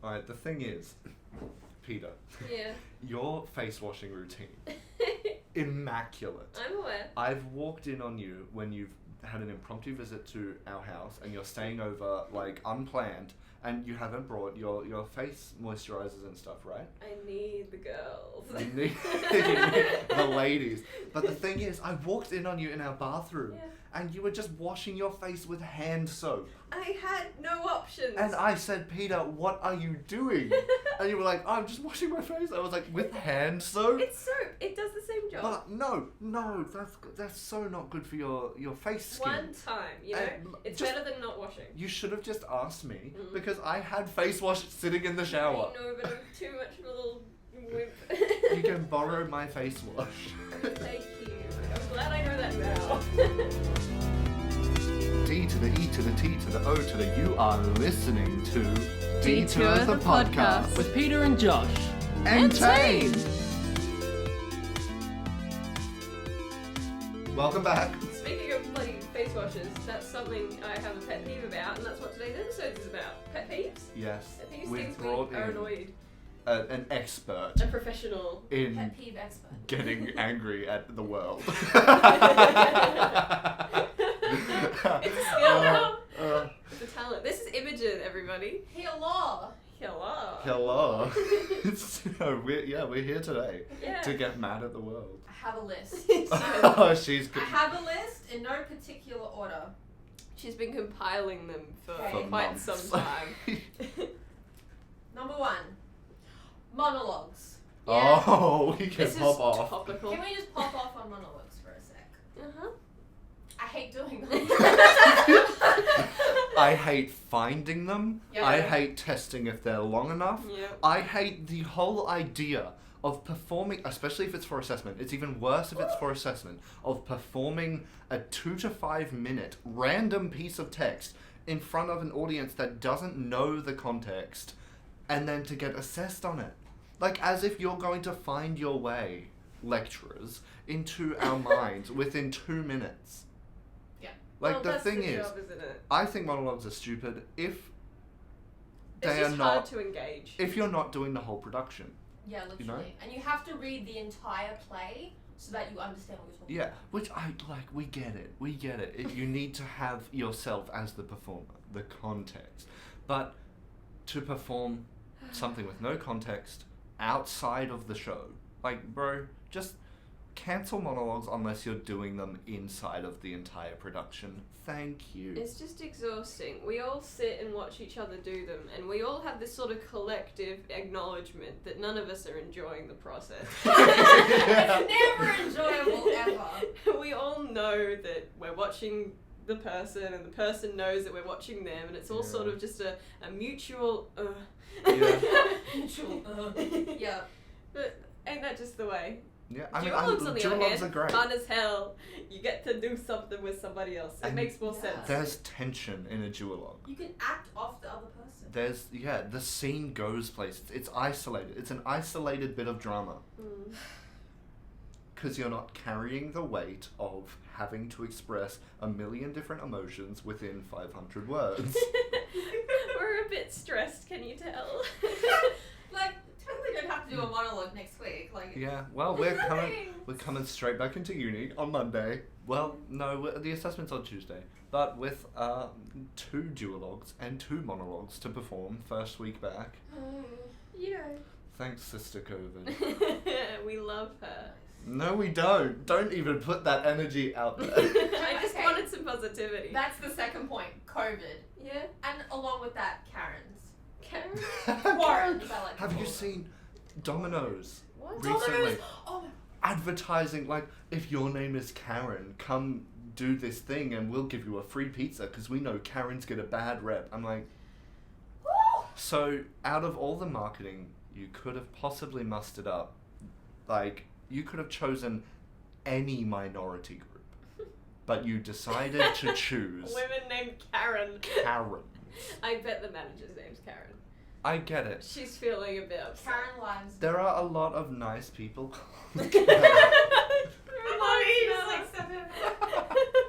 Alright, the thing is, Peter. Yeah. Your face washing routine. Immaculate. I'm aware. I've walked in on you when you've had an impromptu visit to our house and you're staying over, like, unplanned, and you haven't brought your face moisturizers and stuff, right? I need the girls. You need the ladies. But the thing is, I walked in on you in our bathroom, and you were just washing your face with hand soap. I had no options. And I said, Peter, what are you doing? And you were like, I'm just washing my face. I was like, with hand soap? It's soap. It does the same job. But no, that's so not good for your face skin. One time, you know? It's better than not washing. You should have just asked me, because I had face wash sitting in the shower. I know, but I'm too much of a little wimp. You can borrow my face wash. Thank you. I'm glad I know that now. D to the E to the T to the O to the U are listening to Detour the podcast with Peter and Josh. And Tame! Welcome back. Speaking of bloody face washes, that's something I have a pet peeve about, and that's what today's episode is about. Pet peeves? Yes, Pet peeves, we've things brought we are in annoyed. an expert A professional. in Pet peeve expert. getting angry at the world. It's a skill now. It's a talent. This is Imogen, everybody. Hello. Hello. We're here today Yeah. to get mad at the world. I have a list. Oh, she's good. I have a list in no particular order. She's been compiling them for Okay. quite months. some time. Number 1. Monologues. Yeah. Oh, we can This is pop off. topical. Can we just pop off on monologues for a sec? Uh-huh. I hate doing them. I hate finding them. Yeah. I hate testing if they're long enough. Yep. I hate the whole idea of performing, especially if it's for assessment. It's even worse if it's for assessment, of performing a 2 to 5 minute random piece of text in front of an audience that doesn't know the context, and then to get assessed on it. Like, as if you're going to find your way, lecturers, into our minds within 2 minutes. Yeah. Like, well, the that's thing the is, job, isn't it? I think monologues are stupid if It's they are just hard not, to engage. if you're not doing the whole production. Yeah, literally. You know? And you have to read the entire play so that you understand what you're talking Yeah, about. which I like. We get it. You need to have yourself as the performer, the context. But to perform something with no context outside of the show, like, bro, just cancel monologues unless you're doing them inside of the entire production. Thank you. It's just exhausting. We all sit and watch each other do them, and we all have this sort of collective acknowledgement that none of us are enjoying the process. It's never enjoyable, ever. We all know that we're watching the person, and the person knows that we're watching them, and it's all sort of just a mutual Yeah. Mutual. Yeah. But ain't that just the way? Yeah, I mean, Duologues, on the other hand, are great. fun as hell. You get to do something with somebody else. It And makes more sense. There's tension in a duologue. You can act off the other person. There's, the scene goes places. It's isolated. It's an isolated bit of drama. Mm. Because you're not carrying the weight of having to express a million different emotions within 500 words. We're a bit stressed, can you tell? Like, totally don't have to do a monologue next week. Like, Yeah, well, we're coming straight back into uni on Monday. Well, no, the assessment's on Tuesday. But with 2 duologues and 2 monologues to perform first week back. Yeah. Thanks, Sister COVID. We love her. No, we don't. Don't even put that energy out there. I just Okay. wanted some positivity. that's the second point. COVID. Yeah. And along with that, Karens. Karen? Warrens, I like to Have call you them. seen Domino's What? recently? Domino's! Oh, Advertising, like, if your name is Karen, come do this thing and we'll give you a free pizza because we know Karens get a bad rep. I'm like, woo! so out of all the marketing you could have possibly mustered up, like, you could have chosen any minority group, but you decided to choose Women named Karen. Karen. I bet the manager's name's Karen. I get it. She's feeling a bit upset. Karen lives. There are a lot of nice people.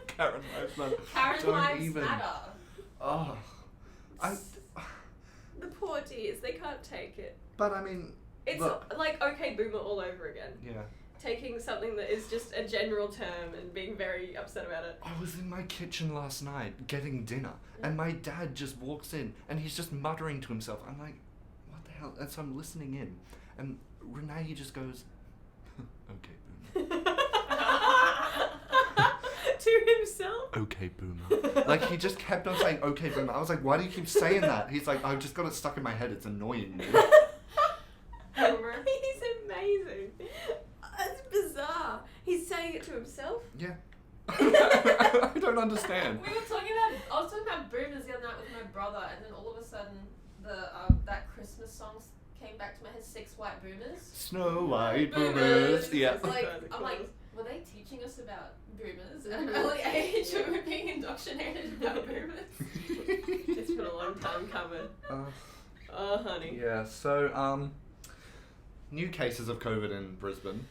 Karen lives matter. Karen Don't lives even. matter. Oh, The poor 40 years. They can't take it. But I mean, It's look. like Okay Boomer all over again. Yeah. Taking something that is just a general term and being very upset about it. I was in my kitchen last night getting dinner, and my dad just walks in, and he's just muttering to himself. I'm like, what the hell? And so I'm listening in, and Renee just goes, okay, boomer. To himself? Okay, boomer. Like, he just kept on saying, okay, boomer. I was like, why do you keep saying that? He's like, I've just got it stuck in my head. It's annoying me. Boomer. He's amazing. That's bizarre. He's saying it to himself? Yeah. I don't understand. We were talking about. I was talking about boomers the other night with my brother, and then all of a sudden, that Christmas song came back to my head. 6 White Boomers. Snow White Boomers. Yeah. It's like, I'm like, were they teaching us about boomers at an early age? Or we're being indoctrinated about boomers? It's been a long time coming. Oh, honey. Yeah, so, new cases of COVID in Brisbane.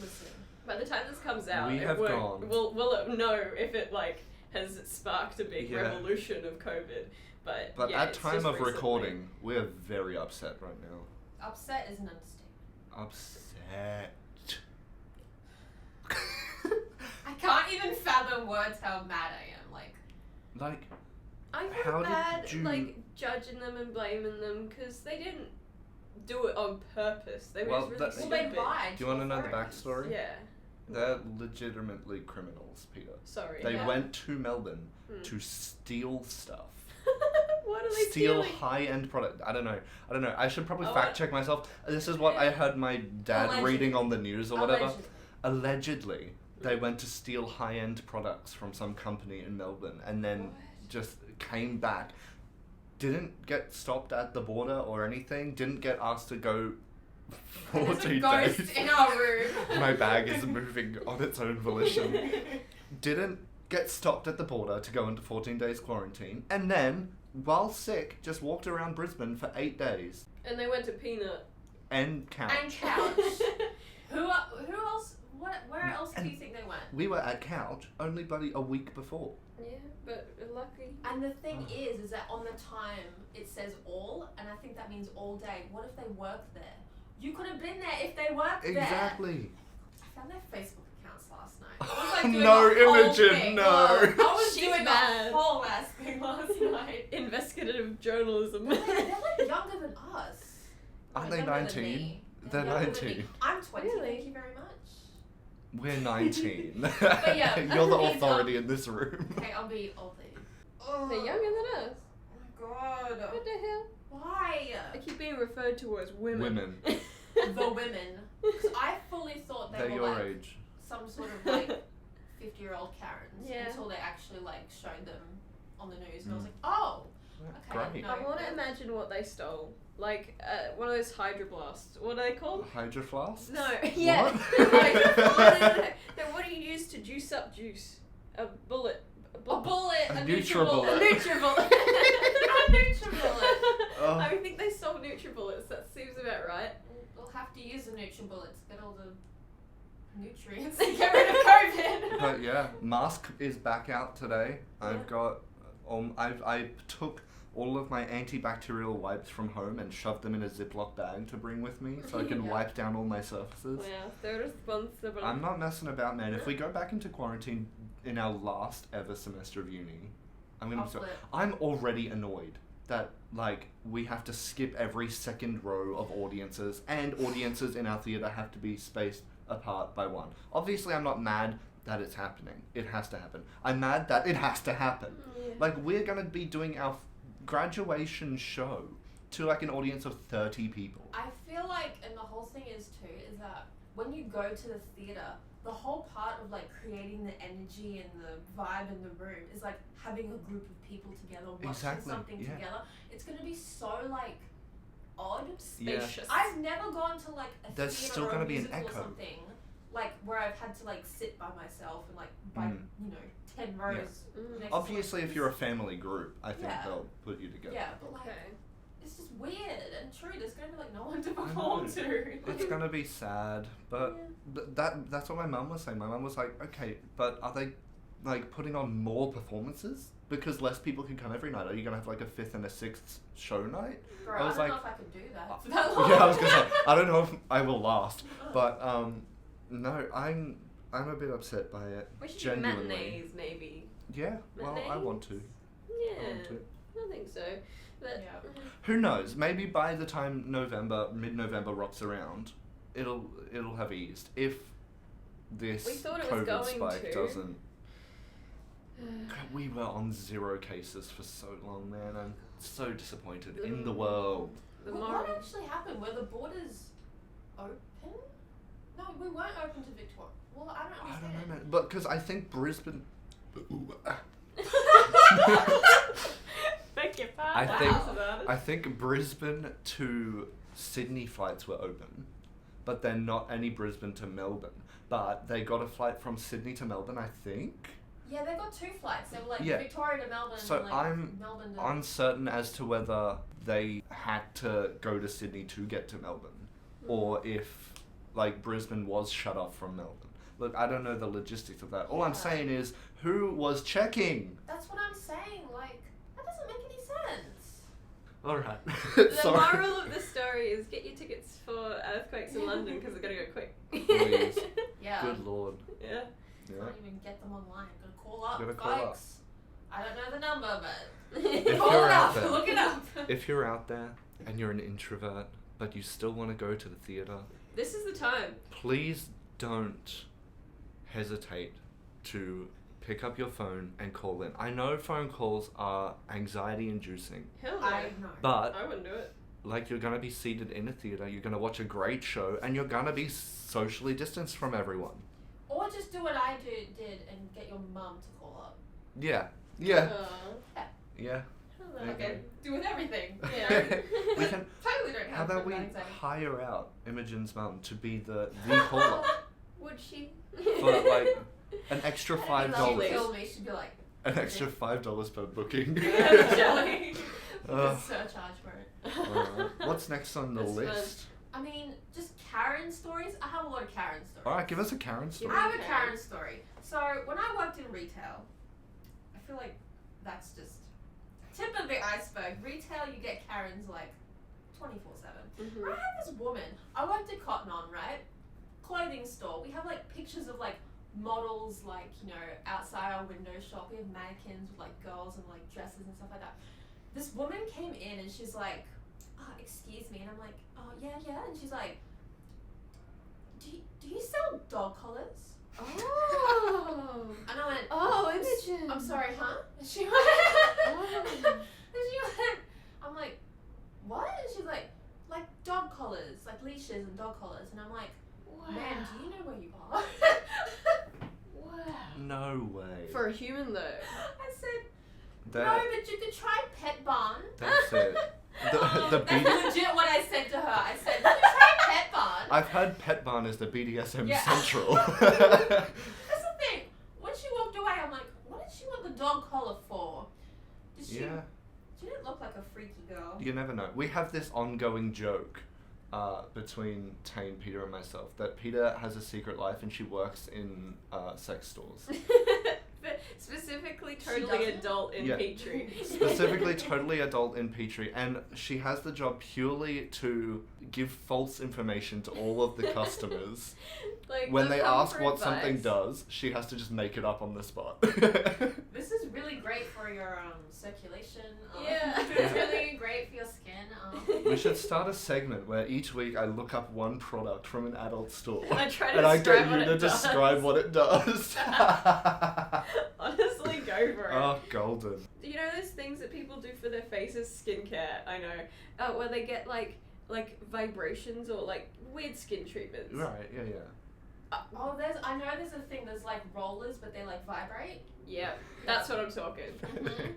Listen. By the time this comes out, We it have won't, gone. We'll know if it like has sparked a big Yeah. revolution of COVID. But yeah, at it's time just of recently. recording, we're very upset right now. Upset is an understatement. Upset. I can't even fathom words how mad I am. Like, I How feel did bad you- like judging them and blaming them because they didn't do it on purpose. They were Well, just really that- well, they stupid. lied. do you want to know the authorities. backstory? Yeah. They're legitimately criminals, Peter. Sorry. They Yeah. went to Melbourne Hmm. to steal stuff. What are they Steal stealing? high-end product. I don't know. I should probably Oh, fact check myself. This is what I heard my dad Allegedly. reading on the news or whatever. Allegedly. Allegedly, they went to steal high-end products from some company in Melbourne and then What? just came back. Didn't get stopped at the border or anything. Didn't get asked to go for There's 2 a ghost days. in our room. My bag is moving on its own volition. Didn't get stopped at the border to go into 14 days quarantine. And then, while sick, just walked around Brisbane for 8 days. And they went to Peanut. And couch. And couch. Who else? Where else do you think they went? We were at couch only bloody a week before. Yeah, but lucky. And the thing is that on the time it says all, and I think that means all day. What if they worked there? You could have been there if they worked there. Exactly. I found their Facebook accounts last night. I was like doing No, the whole Imogen, thing. no. I was She's doing mad. the whole ass thing last night. Investigative journalism. They're like younger than us. Aren't They're they younger than 19? me. They're younger than me. 19. I'm 20. Really? Thank you very much. We're 19. But yeah, You're the he's, authority in this room. Okay, I'll be old lady. Oh, They're younger than us. Oh my god. What the hell? Why? I keep being referred to as women. Women. The women. 'Cause I fully thought they They're were your like age. some sort of like 50-year-old Karens Yeah. until they actually like showed them on the news, and I was Mm. like, oh, okay, Great. no. I want to imagine what they stole. Like one of those hydroblasts. What are they called? Hydro flasks? No. Yeah. What? Like, no, what do you use to juice up juice? A bullet. A bullet, A a Nutribullet. A Nutribullet. A Nutribullet. Oh. I think they stole Nutribullets. That seems about right. We'll have to use the Nutribullet to get all the nutrients and get rid of COVID. But yeah, mask is back out today. I've got, I took all of my antibacterial wipes from home and shoved them in a Ziploc bag to bring with me so I can Yeah. wipe down all my surfaces. Wow, they're responsible. I'm not messing about, man. If we go back into quarantine in our last ever semester of uni, I'm gonna. I'll flip. I'm already annoyed that like we have to skip every second row of audiences, and audiences in our theatre have to be spaced apart by one. Obviously, I'm not mad that it's happening. It has to happen. I'm mad that it has to happen. Yeah. Like we're gonna be doing our graduation show to like an audience of 30 people. I feel like, and the whole thing is too, is that when you go to the theatre, the whole part of like creating the energy and the vibe in the room is like having a group of people together watching Exactly, something yeah. together. It's gonna be so like odd. Yeah. Spacious. I've never gone to like a There's theatre still or gonna a be an musical or echo. something like where I've had to like sit by myself and like by Mm. 10 rows. Mm. Next Obviously, to if you're a family group, I think Yeah. they'll put you together. yeah, but like Okay. it's just weird and true. There's gonna be like no one to know. perform to. It's gonna be sad, but Yeah. that's what my mum was saying. My mum was like, okay, but are they like putting on more performances because less people can come every night? Are you gonna have like a 5th and a 6th show night? Bro, I I was don't like- know if I can do that for that long. Yeah, I was gonna say I don't know if I will last, but no, I'm a bit upset by it. We should genuinely. do matinees, maybe. Yeah, well, I want to. Yeah, I want to. I think so. But Yeah. Who knows? Maybe by the time mid-November rocks around, it'll have eased. If this We thought it was COVID going spike to. doesn't. We were on 0 cases for so long, man. I'm so disappointed in the world. the What more actually happened? Were the borders open? No, we weren't open to Victoria. Well, I don't I understand. don't know, man. But because I think Brisbane. Beg your I pardon. think- About it. I think Brisbane to Sydney flights were open, but then not any Brisbane to Melbourne. But they got a flight from Sydney to Melbourne, I think. Yeah, they got 2 flights. They were like Yeah. Victoria to Melbourne So and like I'm Melbourne to... Uncertain as to whether they had to go to Sydney to get to Melbourne, or if like Brisbane was shut off from Melbourne. Look, I don't know the logistics of that. All I'm Yeah. saying is, who was checking? That's what I'm saying. Like, that doesn't make any sense. All right. The Sorry. moral of the story is get your tickets for earthquakes in London because they're gonna go quick. Please. Yeah. Good lord. Yeah. Yeah. Can't even get them online. Gotta call up, Gotta call up. folks. I don't know the number, but If call you're it out up. there- Look it up. If you're out there and you're an introvert, but you still want to go to the theatre, This is the time. please don't hesitate to pick up your phone and call in. I know phone calls are anxiety inducing, Hell no. I know. but I wouldn't do it. like you're going to be seated in a theatre, you're going to watch a great show, and you're going to be socially distanced from everyone. Or just do what I did and get your mum to call up. Yeah. Yeah. Hello. Yeah. Okay, do with everything. Yeah. We can. Totally don't How have about we that anxiety. hire out Imogen's mum to be the caller Would she? for like an extra That'd be $5? lovely. Kill me. She'd be like, An extra $5 per booking. jelly. Uh, Surcharge for it. Alright. What's next on the That's fun. list? I mean, just Karen stories. I have a lot of Karen stories. Alright, give us a Karen story. I have a Okay. Karen story. So when I worked in retail, I feel like that's just tip of the iceberg. Retail, you get Karens like 24/7. Mhm. I had this woman. I worked at Cotton On, right? Clothing store. We have like pictures of like models, like, you know, outside our window shop. We have mannequins with like girls and like dresses and stuff like that. This woman came in and she's like, "Oh, excuse me," and I'm like, "Oh yeah," and she's like, do you sell dog collars?" Oh. And I went, Oh, Imogen. "I'm sorry, huh?" And she went, Oh. and she went, I'm like, "What?" And she's like dog collars, like leashes and dog collars. And I'm like, Wow. "Man, do you know where you are?" Wow. No way. For a human though. I said, That, "No, but you could try Pet Barn." that's it. The That's B- legit what I said to her. I said, "You could try Pet Barn." I've heard Pet Barn is the BDSM Yeah. central. That's the thing. When she walked away, I'm like, "What did she want the dog collar for?" Did she? Yeah, She didn't look like a freaky girl. you never know. We have this ongoing joke between Tane, Peter, and myself that Peter has a secret life and she works in sex stores. But specifically She totally doesn't? adult in Yeah. Petrie. Specifically, totally adult in Petrie, and she has the job purely to give false information to all of the customers. Like, When they'll they come ask for what advice. something does, she has to just make it up on the spot. This is really great for your circulation. Yeah. It's really great for your skin. We should start a segment where each week I look up one product from an adult store And I try to and I describe get what you to it does. describe what it does. Honestly, go for it. Oh, golden. You know those things that people do for their faces, skincare? I know. Where they get like vibrations or like weird skin treatments. Right, yeah. Oh, I know there's a thing. There's like rollers, but they like vibrate. Yeah, that's what I'm talking. Mhm.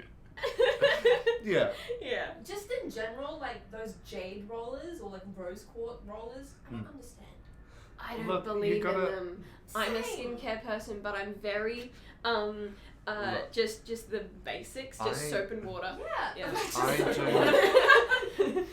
Yeah. Yeah. Just in general, like those jade rollers or like rose quartz rollers. I don't understand. I don't Look, you believe gotta- in them. I'm a Same. skincare person, but I'm very Look. just the basics, just I- soap and water. Yeah. Yeah.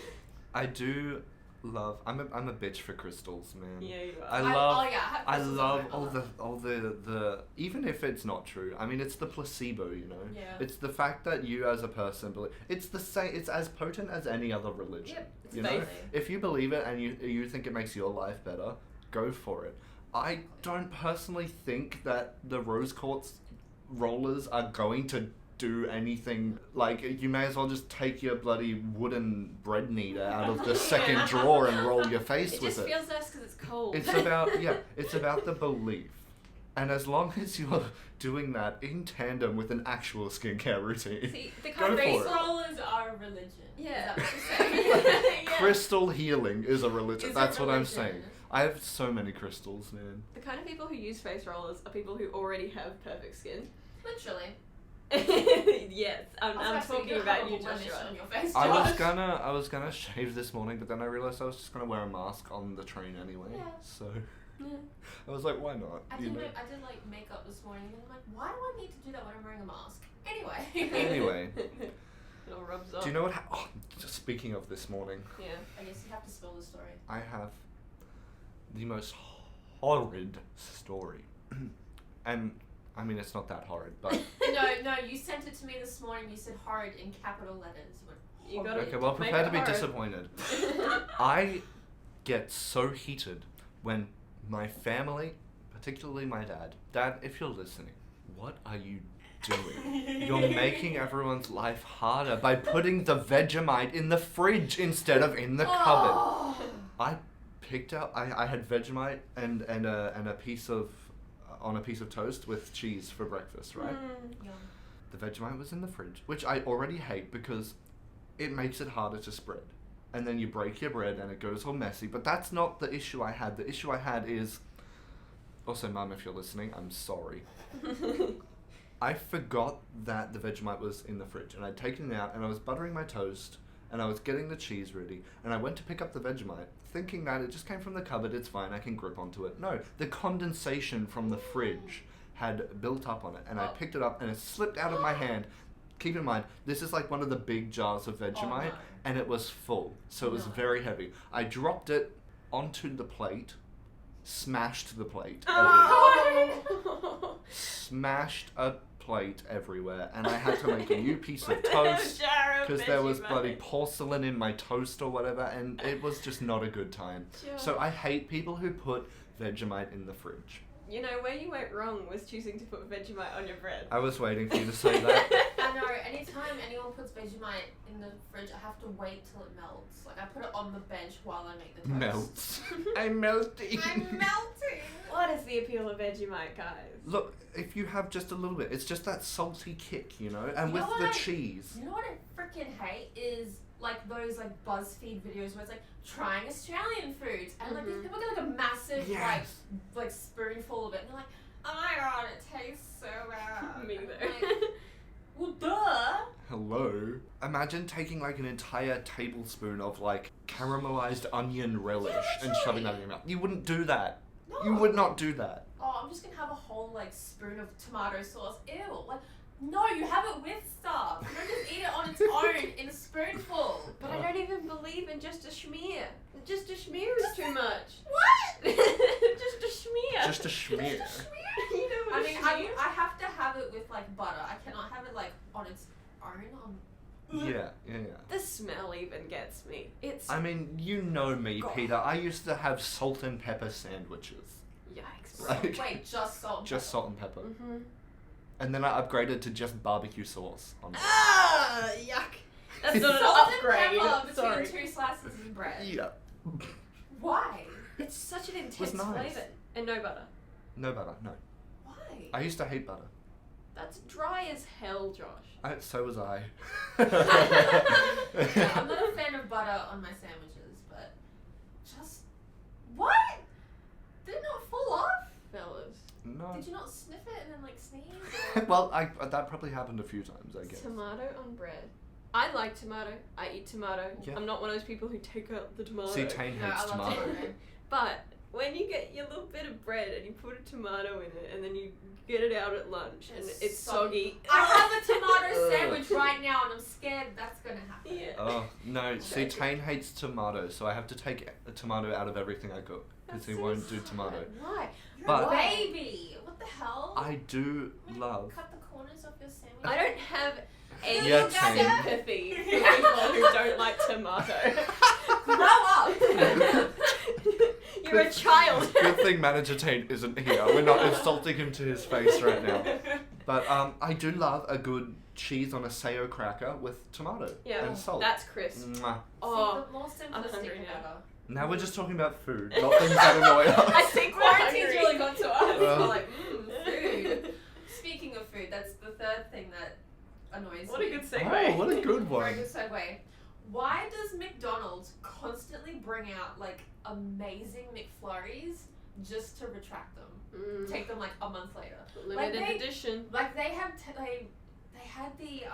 I do love. I'm a bitch for crystals, man. Yeah, you are. I love. Oh yeah, I have love crystals on all the even if it's not true. I mean, it's the placebo, you know. Yeah. It's the fact that you as a person believe. It's the same. It's as potent as any other religion. Yep, it's You know, faith. if you believe it and you think it makes your life better, go for it. I don't personally think that the rose quartz rollers are going to do anything. Like, you may as well just take your bloody wooden bread kneader out of the second drawer and roll your face It with just it. feels nice because it's cold. It's about it's about the belief. And as long as you're doing that in tandem with an actual skincare routine, See, the Go kind of for Face it. rollers are a religion. Yeah. Is that what you're saying? Yeah. crystal healing is a religion. Is a That's what I'm religion. saying. I have so many crystals, man. The kind of people who use face rollers are people who already have perfect skin. Literally. Yes, I'm I was talking gonna say, about you, got a blemish Joshua. on your face, I Josh. was gonna shave this morning, but then I realized I was just gonna wear a mask on the train anyway. Yeah. So Yeah. I was like, why not? I You did know? like makeup this morning, and I'm like, why do I need to do that when I'm wearing a mask? Anyway. Anyway, It all rubs off. do you know what? Oh, just speaking of this morning, Yeah. I guess you have to spill the story. I have the most horrid story, and I mean it's not that horrid, but No, you sent it to me this morning. You said horrid in capital letters. You went, You gotta okay. Well, make prepare it to be hard. disappointed. I get so heated when my family, particularly my dad, if you're listening, what are you doing? You're making everyone's life harder by putting the Vegemite in the fridge instead of in the cupboard. Oh. I picked out. I had Vegemite and a piece of on a piece of toast with cheese for breakfast, right? Yum. The Vegemite was in the fridge, which I already hate because it makes it harder to spread. And then you break your bread and it goes all messy. But that's not the issue I had. The issue I had is... Also, Mum, if you're listening, I'm sorry. I forgot that the Vegemite was in the fridge. And I'd taken it out and I was buttering my toast and I was getting the cheese ready. And I went to pick up the Vegemite, thinking that it just came from the cupboard, it's fine, I can grip onto it. No, the condensation from the fridge had built up on it. And I picked it up and it slipped out of my hand. Keep in mind, this is like one of the big jars of Vegemite, no. and it was full, so it was No. very heavy. I dropped it onto the plate, smashed the plate Oh. smashed a plate everywhere, and I had to make a new piece of toast because there was bloody porcelain in my toast or whatever, and it was just not a good time. So I hate people who put Vegemite in the fridge. You know, where you went wrong was choosing to put Vegemite on your bread. I was waiting for you to say that. I know, anytime anyone puts Vegemite in the fridge, I have to wait till it melts. Like, I put it on the bench while I make the toast. Melts. I'm melting. I'm melting! What is the appeal of Vegemite, guys? Look, if you have just a little bit, it's just that salty kick, you know? And You with know the what cheese. You know what I freaking hate is like those like BuzzFeed videos where it's like trying Australian foods and like these Mhm. people get like a massive Yes. like spoonful of it and they're like, oh my god, it tastes so bad. Me And either. I'm like, well, duh. Hello? Imagine taking like an entire tablespoon of like caramelized onion relish and shoving that in your mouth. You wouldn't do that. No. You would not do that. Oh, I'm just gonna have a whole like spoon of tomato sauce. Ew. Like, no, you have it with stuff. You don't just eat it on its own in a spoonful. But I don't even believe in just a schmear. Just a schmear is too much. What? Just a schmear. Just a schmear. You know what I a mean, schmear? I have to have it with like butter. I cannot have it like on its own. Yeah. The smell even gets me. It's I mean, you know me, God. Peter. I used to have salt and pepper sandwiches. yikes. So, Like- wait, just salt. and Just pepper. salt and pepper. Mm-hmm. And then I upgraded to just barbecue sauce on top. Ah, yuck. That's not Salt an and upgrade. pepper between Sorry. 2 slices of bread. Yeah. Why? It's such an intense was nice. flavour. And no butter. No butter, no. Why? I used to hate butter. That's dry as hell, Josh. So was I. Yeah, I'm not a fan of butter on my sandwiches, but just what? Did it not fall off? Fellas. No. Did you not sniff it and then like sneeze? Well, that probably happened a few times, I guess. Tomato on bread. I like tomato. I eat tomato. Yeah. I'm not one of those people who take out the tomato. See, Tane No, hates I love tomato. tomato. But when you get your little bit of bread and you put a tomato in it and then you get it out at lunch and it's soggy. I have a tomato sandwich right now and I'm scared that's gonna happen. Yeah. Oh, no. See, Tane hates tomatoes, so I have to take a tomato out of everything I cook. Because he won't do tomato. Why? You're But- a baby. What the hell? I do love... Cut the corners off your sandwich. I don't have any Yeah, Tane. sympathy for people who don't like tomato. Grow up. You're a child. Good thing Manager Tane isn't here. We're not insulting him to his face right now. But I do love a good cheese on a sayo cracker with tomato Yeah, and salt. that's crisp. Mwah. Oh, See, the more simplistic I'm hungry the now. better. Now we're just talking about food, not things that annoy I us. think Quarantine's hungry. really got to us. Ugh. We're like, food. Speaking of food, that's the third thing that annoys What me. a good segue. Oh, what a good Very one. good segue. Why does McDonald's constantly bring out like amazing McFlurries just to retract them? Take them like a month later. Limited they- edition. Like they have they had the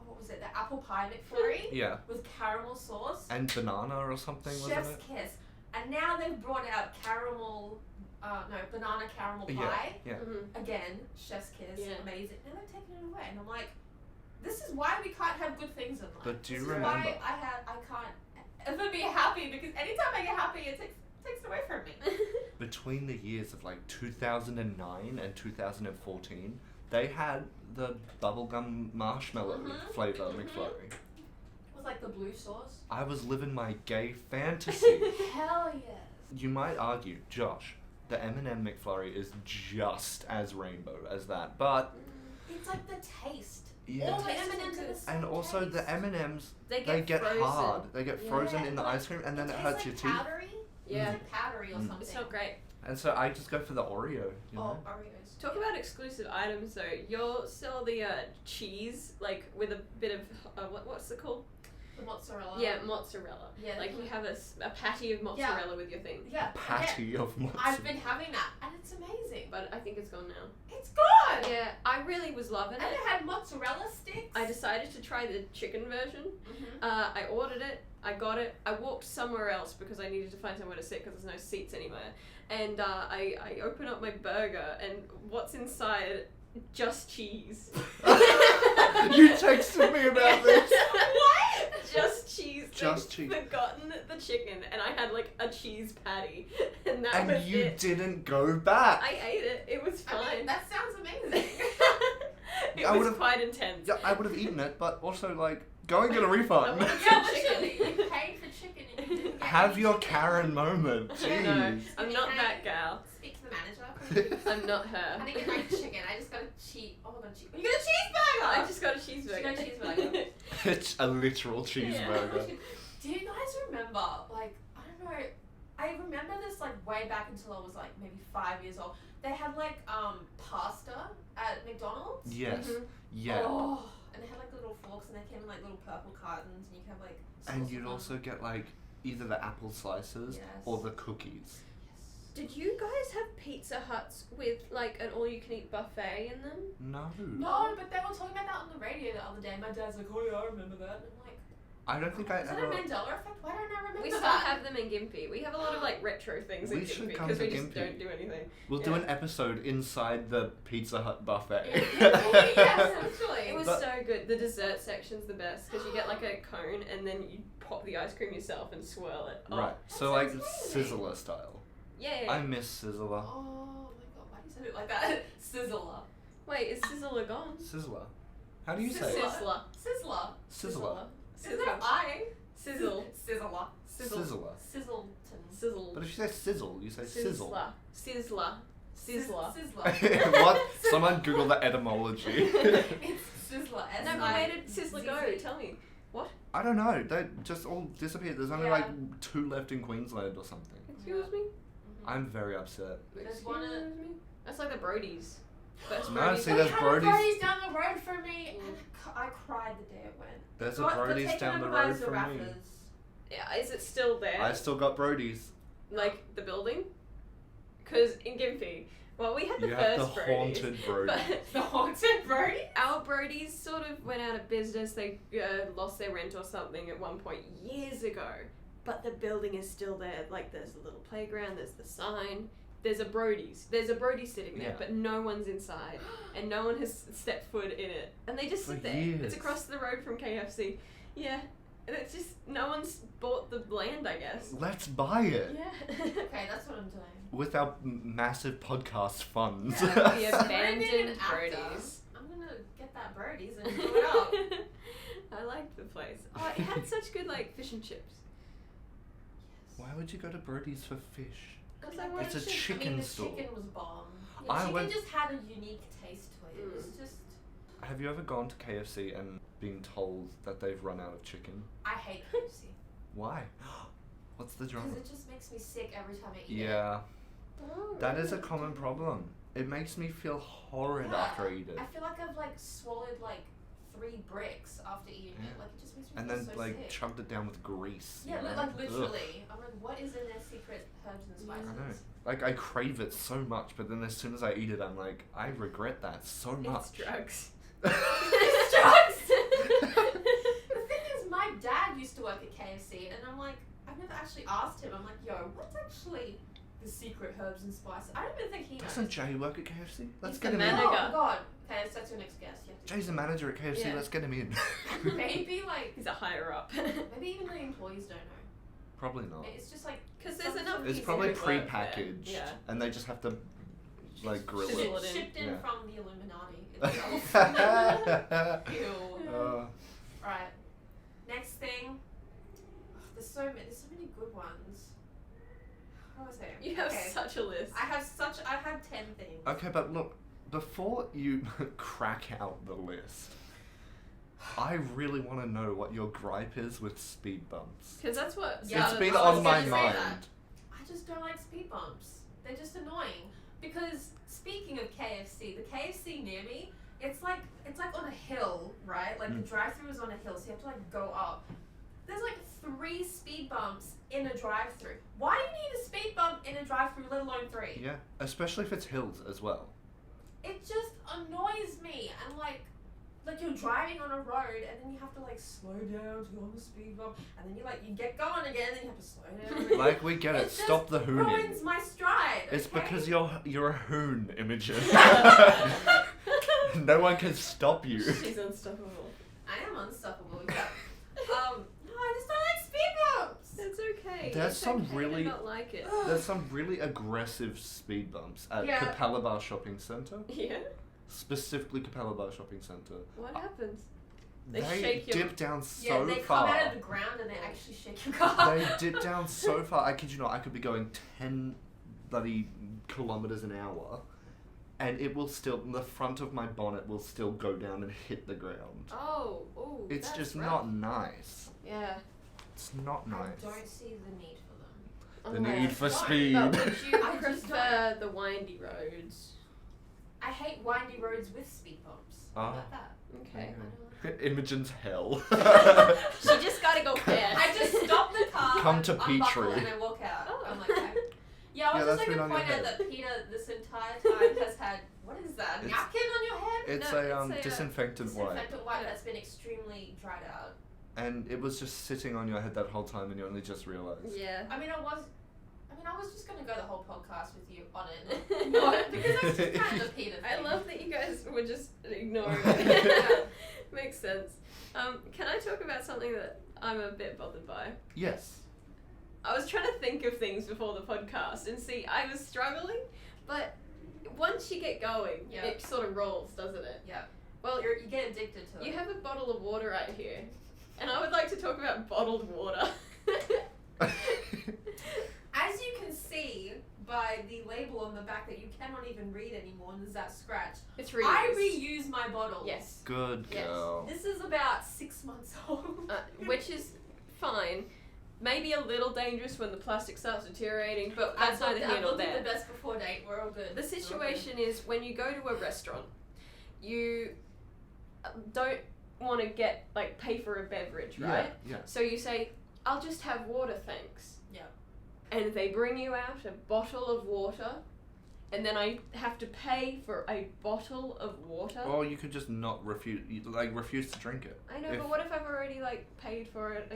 what was it? The apple pie McFlurry Yeah. with caramel sauce. And banana or something, Chef's wasn't it? kiss. And now they've brought out banana caramel pie. Yeah. Again, chef's kiss, Yeah. amazing. Now they've taken it away, and I'm like, this is why we can't have good things in life. But do you this remember- is why I can't ever be happy, because anytime I get happy, it takes it away from me. Between the years of like 2009 and 2014, they had the bubblegum marshmallow Mhm, flavor mhm. McFlurry. With like the blue sauce. I was living my gay fantasy. Hell yes. You might argue, Josh, the M&M McFlurry is just as rainbow as that, but It's like the taste. yeah. All the Taste is M&Ms are the good. same And also taste. the M&Ms, They they get frozen. hard. They get frozen Yeah, in the like, ice cream, and then it tastes hurts like your teeth. powdery. Yeah. It's like powdery or Mm. something. It's not great. And so I just go for the Oreo. You know? Oh, Oreos. Talk about exclusive items though. You'll sell the cheese like with a bit of what's it called? The mozzarella. Yeah, mozzarella. Yeah, Like the- you have a patty of mozzarella with your thing. Yeah. Patty of Yeah, mozzarella. I've been having that, and it's amazing. But I think it's gone now. It's good. Yeah, I really was loving And it. it had mozzarella sticks. I decided to try the chicken version. Mhm. I ordered it. I got it. I walked somewhere else because I needed to find somewhere to sit because there's no seats anywhere. And I open up my burger and what's inside? Just cheese. You texted me about this. What? Just cheese. Just They'd cheese. forgotten the chicken, and I had like a cheese patty, and that And was you it. didn't go back. I ate it. It was fine. I mean, that sounds amazing. It I was would've- quite intense. Yeah, I would have eaten it, but also like, go and get a I refund. would've- Yeah, Chicken. literally. You paid for chicken and you didn't get Have any your chicken. Karen moment. No, Jeez. I'm not that gal. Speak to the manager. please. I'm not her. I didn't get my chicken. I just got a Oh, I got a cheese. You got a cheeseburger. I just got a cheeseburger. She got a cheeseburger. It's a literal cheeseburger. Do you guys remember, like, I don't know, I remember this, like, way back until I was, like, maybe 5 years old. They had, like, pasta at McDonald's. Yes. Mhm. Yeah. Oh, and they had, like, little forks, and they came in, like, little purple cartons, and you could have, like, And sauce you'd on also them. get like either the apple slices Yes. or the cookies. Yes. Did you guys have Pizza Huts with like an all-you-can-eat buffet in them? No. No, but they were talking about that on the radio the other day. My dad's like, oh, yeah, I remember that. And I'm like, I don't think I is that a ever. Mandela effect? Why don't I remember We that? still have them in Gympie. We have a lot of like retro things in We should Gympie come because to we just Gympie. don't do anything. We'll do Yeah. an episode inside the Pizza Hut buffet. Yes, actually. It was But- so good. The dessert section's the best because you get like a cone and then you pop the ice cream yourself and swirl it. Oh. Right. So That like sounds amazing. Sizzler style. Yeah. I miss Sizzler. Oh my god, why do you say it like that? Sizzler. Wait, is Sizzler gone? Sizzler. How do you say it? Sizzler. Sizzler. Sizzler. Is there an I? Sizzle. Sizzler. Sizzler. Sizzleton. Sizzle. But if you say sizzle, you say sizzle. Sizzler. Sizzler. Sizzler. What? Someone Google the etymology. It's Sizzler. No, but where did Sizzler go? Tell me. I don't know. They just all disappeared. There's only Yeah. like 2 left in Queensland or something. Excuse me? I'm very upset. There's one at- Excuse me? That's like the Brodies. Best No, Brodies. see, They there's had Brody's. Brody's down the road from me, and I cried the day it went. There's a Got Brody's taken down the over by road from me. Zarafas. Yeah, is it still there? I still got Brody's. Like the building? Because in Gympie, well, we had the You have the first Brodies. haunted Brody. But The haunted Brody? our Brodies sort of went out of business. They lost their rent or something at one point years ago. but the building is still there. Like, there's a little playground, there's the sign, there's a Brody's. There's a Brody sitting there, Yeah. but no one's inside, and no one has stepped foot in it. And they just For sit there. years. It's across the road from KFC. Yeah. And it's just, no one's bought the land, I guess. Let's buy it. Yeah. Okay, that's what I'm doing. With our massive podcast funds. The I'm being abandoned an actor. Brody's. I'm gonna get that Brody's and do it up. I liked the place. Oh, it had such good, like, fish and chips. Why would you go to Brody's for fish? Because I wanted It's a chicken the store. chicken was bomb. I The chicken went- just had a unique taste to it. It was just. Have you ever gone to KFC and been told that they've run out of chicken? I hate KFC. Why? What's the drama? Because it just makes me sick every time I eat it. Yeah, Oh, that is a really? common problem. It makes me feel horrid Yeah. after I eat it. I feel like I've like swallowed like 3 bricks after eating Yeah. it. Like it just makes me And feel then so like sick. chugged it down with grease. Yeah, you know? like Ugh. literally. I'm like, what is in their secret herbs and I spices? I know. Like I crave it so much, but then as soon as I eat it, I'm like, I regret that so much. It's drugs. It's drugs! The thing is, my dad used to work at KFC, and I'm like, I've never actually asked him. I'm like, yo, what's actually the secret herbs and spices? I don't even think he knows. Doesn't Jay work at KFC? Let's He's get the him in. manager. Oh god. Okay, that's your next guest. You have to Jay's the manager at KFC. Yeah. Let's get him in. maybe like He's a higher up. maybe even the employees don't know. Probably not. It's just like Because there's Some- enough It's people probably who work there. pre-packaged, Yeah. and they just have to like grill Sizzle it. it in. shipped in Yeah. from the Illuminati itself. Ew. Right. Next thing. Ugh, there's so many good ones. What was it? You have Okay. such a list. I have 10 things. Okay, but look, before you crack out the list, I really want to know what your gripe is with speed bumps. Because that's what. Yeah, It's been I was on my gonna say mind. that. I just don't like speed bumps. They're just annoying. Because speaking of KFC, the KFC near me, it's like on a hill, right? Like the drive-through is on a hill, so you have to like go up. There's like 3 speed bumps in a drive-through. Why do you need a speed bump in a drive-through, let alone 3? Yeah, especially if it's hills as well. It just annoys me, and like you're driving on a road and then you have to like slow down to go on the speed bump, and then you get going again, and then you have to slow down. Again. Like, we get it. just Stop the hooning. ruins my stride. It's okay? because you're a hoon, Imogen. No one can stop you. She's unstoppable. I am unstoppable. Yeah. No, I just don't like speed bumps. It's okay. There's it's some okay really- to not like it. There's some really aggressive speed bumps at Yeah. Capella Bar Shopping Centre. Yeah. Specifically Capella Bar Shopping Centre. What happens? They They shake your- dip down Yeah, so they far. come out of the ground and they actually shake your car. They dip down so far. I kid you not, I could be going 10 bloody kilometers an hour, and it will still, the front of my bonnet will still go down and hit the ground. Oh, ooh. It's that's just rough. not nice. Yeah. It's not nice. I don't see the need for them. The Unless- need for Why? speed. But would you I just prefer the windy roads? I hate windy roads with speed bumps. How Ah. about that? Okay. Imogen's hell. She just gotta go fast. I just stop the car, Come to unbuckle, Petrie. and I walk out. Oh. I'm like, okay. Yeah, I Yeah, was that's just been like on to your point out head. that Peta this entire time has had, what is that, It's- napkin on your head? It's No, a it's a, disinfectant wipe. Disinfectant wipe that's been extremely dried out. And it was just sitting on your head that whole time and you only just realised. Yeah. I mean, I was just gonna go the whole podcast with you on it. Not because that's just kind of a Peta thing. I love that you guys were just ignoring it. Makes sense. Can I talk about something that I'm a bit bothered by? Yes. I was trying to think of things before the podcast and see, I was struggling, but once you get going, Yeah. it sort of rolls, doesn't it? Yeah. Well, You get addicted to it. you have a bottle of water right here, and I would like to talk about bottled water. As you can see by the label on the back that you cannot even read anymore, and there's that scratch. It's reused. I reuse my bottles. Yes. Good Yes. girl. This is about 6 months old. Which is fine. Maybe a little dangerous when the plastic starts deteriorating, but that's I've neither here nor looked at there. the best before date. We're all good. The situation is when you go to a restaurant, you don't want to get pay for a beverage, right? Yeah. So you say, "I'll just have water, thanks." Yeah. And they bring you out a bottle of water, and then I have to pay for a bottle of water. Or you could just not refuse, refuse to drink it. I know, if- but what if I've already paid for it?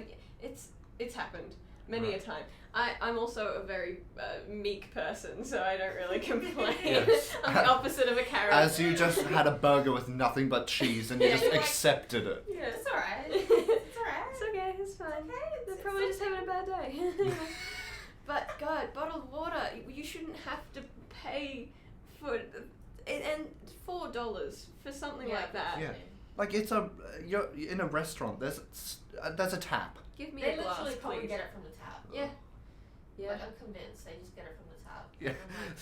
It's happened. many a time. I'm also a very meek person, so I don't really complain. Yes. I'm the opposite of a carrot. As you just had a burger with nothing but cheese and you Yeah, just you're like- accepted it. Yeah. It's alright. It's It's alright. okay, it's fine. Okay, They're it's probably just okay. having a bad day. But God, bottled water, you shouldn't have to pay for and $4 for something like that. Yeah. Like you're in a restaurant. There's a tap. Give me They a glass, literally probably please. get it from the tap. Yeah. Yeah. Like, I'm convinced they just get it from the tap. Yeah,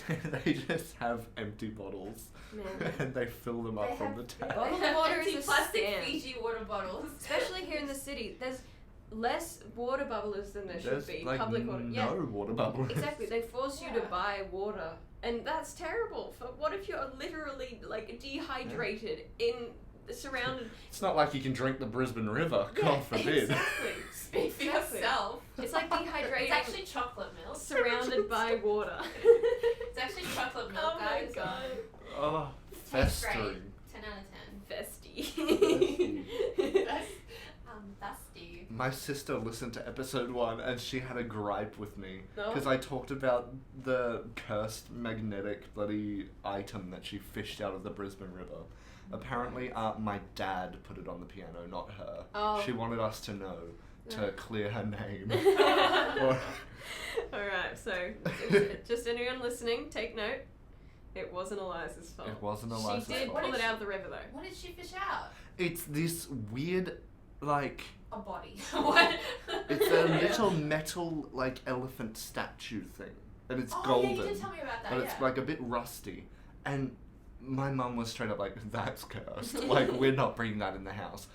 I'm like, they just have empty bottles Man. and they fill them up They from have- the tap. Bottled they have water is empty a plastic scam. Fiji water bottles. Especially here in the city, there's less water bubblers than there There's should be. like Public water. no Yeah. water bubbles. Exactly. They force you to Yeah. buy water, and that's terrible. For what if you're literally like dehydrated surrounded? It's not like you can drink the Brisbane River. Yeah, God forbid. Exactly. Speak for Exactly. yourself. It's like dehydrating. It's actually chocolate milk. surrounded by water. It's actually chocolate milk, Oh my guys. god. Oh, Tastes great. festering. 10 out of 10. Festy. Dusty. My sister listened to episode 1 and she had a gripe with me No? because I talked about the cursed magnetic bloody item that she fished out of the Brisbane River. Apparently, my dad put it on the piano, not her. Oh. She wanted us to know to Yeah. clear her name. Alright, so just anyone listening, take note. It wasn't Eliza's fault. It wasn't Eliza's She did fault. pull it out of the river though. What did she fish out? It's this weird, like, A body. What? it's a little metal, like, elephant statue thing. And it's golden. Yeah, you did tell me about that. But it's yeah. like a bit rusty. And my mum was straight up like, that's cursed. Like, we're not bringing that in the house.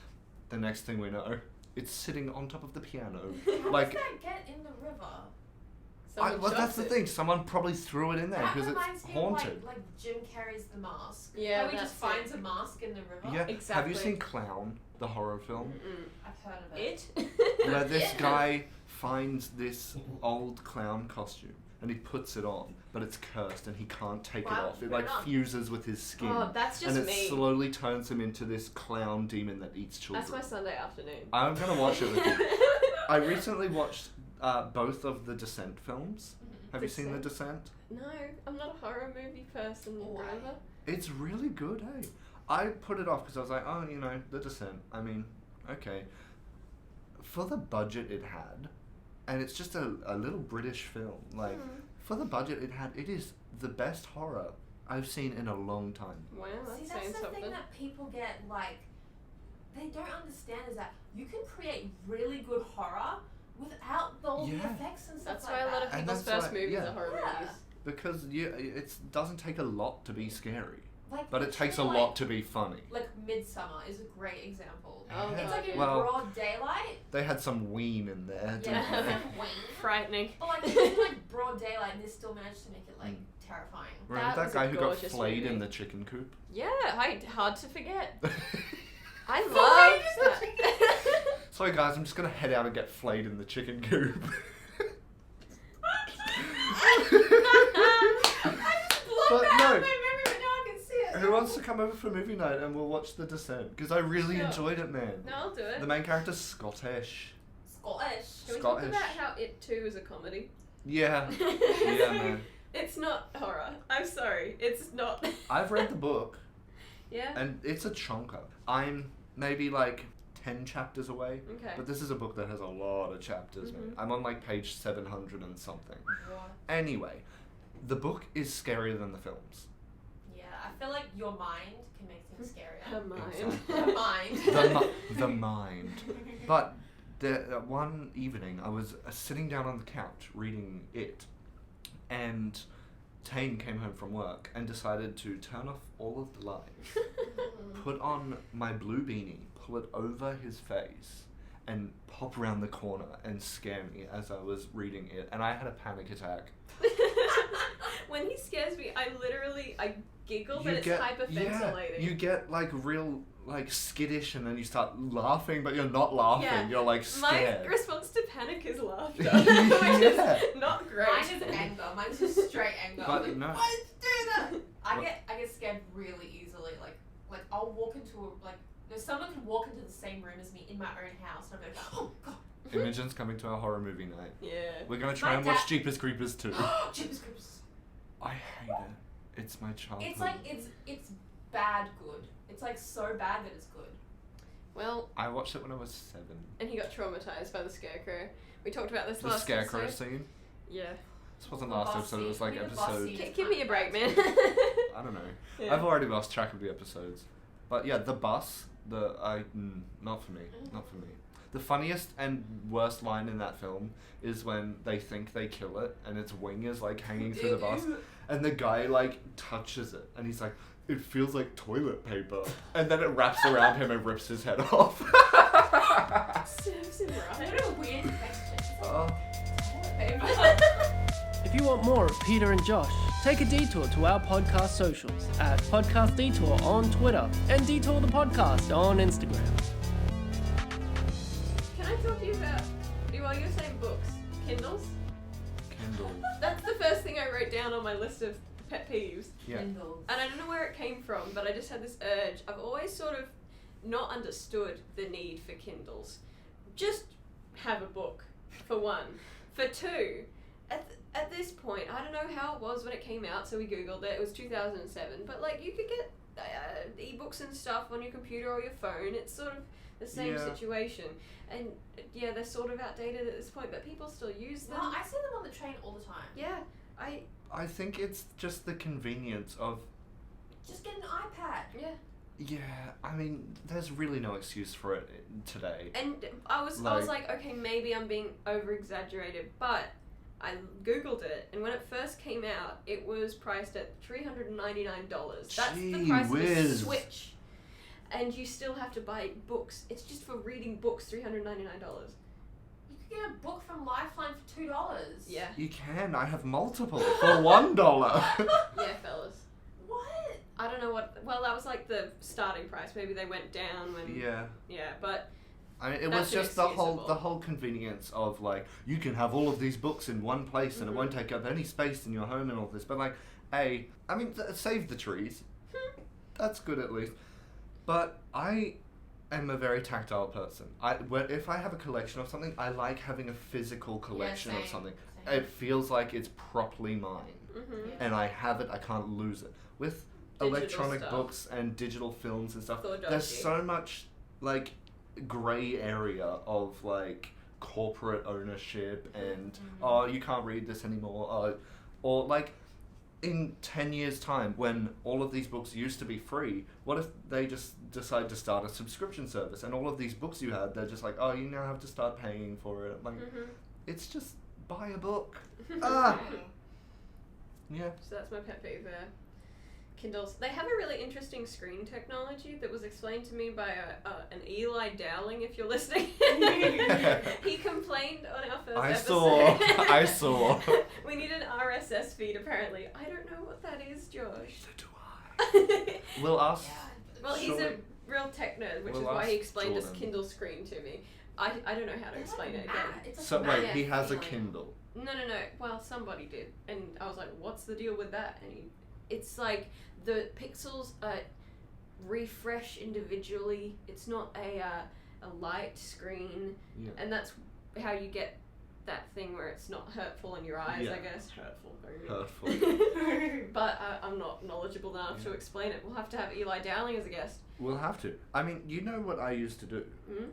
The next thing we know, it's sitting on top of the piano. How Like, does that get in the river? Someone well, that's shoves the it. thing. Someone probably threw it in there That because reminds it's me of, haunted. like Jim Carrey's The Mask. Yeah, How he just that's it. finds a mask in the river. Yeah. Have Exactly. you seen Clown, the horror film? Mm. I've heard of it. It? Where this Yeah. guy finds this old clown costume and he puts it on, but it's cursed and he can't take it Wow, off. It right like on. fuses with his skin. Oh, that's just and it me. slowly turns him into this clown demon that eats children. That's my Sunday afternoon. I'm gonna watch it with you. I recently watched both of the Descent films. Have you seen The Descent? No, I'm not a horror movie person. Why? Remember? It's really good, eh? I put it off because I was like, oh, you know, The Descent. I mean, okay. For the budget it had, and it's just a little British film. Like, for the budget it had, it is the best horror I've seen in a long time. Wow, that's See, saying that's the something. thing that people get, like, they don't understand is that you can create really good horror without all the Yeah. effects and stuff That's like why a lot of that. And people's that's first why- movies yeah. are horror Yeah. movies. Because it doesn't take a lot to be scary, Like, but it takes a literally, lot to be funny. Like Midsummer is a great example. Oh, Yeah. It's like in Well, broad daylight. they had some ween in there, didn't Yeah, they? it's like wing. Frightening. But like it's in like broad daylight, and they still managed to make it like terrifying. Remember was that a guy who got gorgeous flayed movie. in the chicken coop? Yeah, hard to forget. I Flayed love in the that. Sorry guys, I'm just gonna head out and get flayed in the chicken coop. But Blocked no. out my memory, but now I can see it. Who wants to come over for movie night and we'll watch The Descent? Because I really Sure. enjoyed it, man. No, I'll do it. The main character's Scottish. Scottish. Can we talk Scottish. about how It Too is a comedy? Yeah. Yeah, man. It's not horror. I'm sorry. It's not. I've read the book Yeah? and it's a chonker. I'm maybe like 10 chapters away. Okay. But this is a book that has a lot of chapters, man. Mhm. I'm on like page 700 and something. What? Anyway, the book is scarier than the films. Yeah, I feel like your mind can make things Her scarier. mind. Exactly. Your mind. The mind. But one evening, I was sitting down on the couch reading it, and Tane came home from work and decided to turn off all of the lights, put on my blue beanie, pull it over his face, and pop around the corner and scare me as I was reading it, and I had a panic attack. When he scares me, I giggle, but You it's get- hyperventilating. you get like real like skittish, and then you start laughing, but you're not laughing. Yeah. You're like My scared. response to panic is laughter. Yeah. Which is not great. Mine is anger. Mine's just straight anger. But I'm like, no. why did you do that? I get scared really easily. Like I'll walk into a, like, if someone can walk into the same room as me in my own house, and I'm like, oh god, Imogen's coming to our horror movie night. Yeah. We're gonna try My and watch dad- Jeepers Creepers too. Jeepers Creepers. I hate it. It's my childhood. It's like it's bad good. It's like so bad that it's good. Well, I watched it when I was 7. and he got traumatized by the scarecrow. We talked about this The last scarecrow episode. scene. Yeah. This wasn't The last boss episode. It was scene. like Maybe the boss episode. scene. Give me a break, man. I don't know. Yeah. I've already lost track of the episodes. But yeah, the bus. Not for me. Not for me. The funniest and worst line in that film is when they think they kill it and its wing is like hanging through the bus, and the guy like touches it and he's like, it feels like toilet paper, and then it wraps around him and rips his head off. Serves him I right. don't know, weird question. Oh. If you want more of Peter and Josh, take a detour to our podcast socials at Podcast Detour on Twitter and Detour the Podcast on Instagram. Can I talk to you about, while you were saying books, Kindles? Kindle. That's the first thing I wrote down on my list of pet peeves. Yeah. Kindles. And I don't know where it came from, but I just had this urge. I've always sort of not understood the need for Kindles. Just have a book, for one. For two, at this point, I don't know how it was when it came out, so we googled it. It was 2007, but like you could get ebooks and stuff on your computer or your phone. It's sort of the same Yeah. situation, and yeah, they're sort of outdated at this point, but people still use them. No, I see them on the train all the time. Yeah, I think it's just the convenience of. Just get an iPad. yeah. Yeah, I mean, there's really no excuse for it today. And I was like, okay, maybe I'm being over exaggerated, but I googled it, and when it first came out, it was priced at $399. That's the price of a whiz. Switch, and you still have to buy books. It's just for reading books, $399. You could get a book from Lifeline for $2. Yeah, You can. I have multiple for $1. yeah, fellas. What? I don't know what. Well, that was like the starting price. Maybe they went down when. Yeah. Yeah, but I mean, it That's was just the whole inexcusable. convenience of like you can have all of these books in one place and it won't take up any space in your home and all this. But like, I mean, save the trees. That's good at least. But I am a very tactile person. If I have a collection of something, I like having a physical collection of same, something. same. It feels like it's properly mine, Mhm. Yeah. and I have it. I can't lose it. With Digital electronic stuff. books and digital films and stuff, So dodgy. there's so much like grey area of like corporate ownership and oh, you can't read this anymore, or like in 10 years time when all of these books used to be free, what if they just decide to start a subscription service and all of these books you had, they're just like, oh, you now have to start paying for it. Like, it's just buy a book. Ah. Yeah. So that's my pet peeve there. Kindles. They have a really interesting screen technology that was explained to me by an Eli Dowling, if you're listening. He complained on our first episode. I saw. We need an RSS feed, apparently. I don't know what that is, Josh. Neither do I. We'll ask. Well, he's a real tech nerd, which We'll is why ask he explained this Jordan. Kindle screen to me. I don't know how to explain it again. It's like So wait, matte he has a feeling. Kindle. No. Well, somebody did, and I was like, "What's the deal with that?" And it's like the pixels refresh individually. It's not a light screen, Yeah. and that's how you get that thing where it's not hurtful in your eyes. Yeah. I guess hurtful. Hurtful. But I'm not knowledgeable enough to explain it. We'll have to have Eli Dowling as a guest. We'll have to. I mean, you know what I used to do? Mm?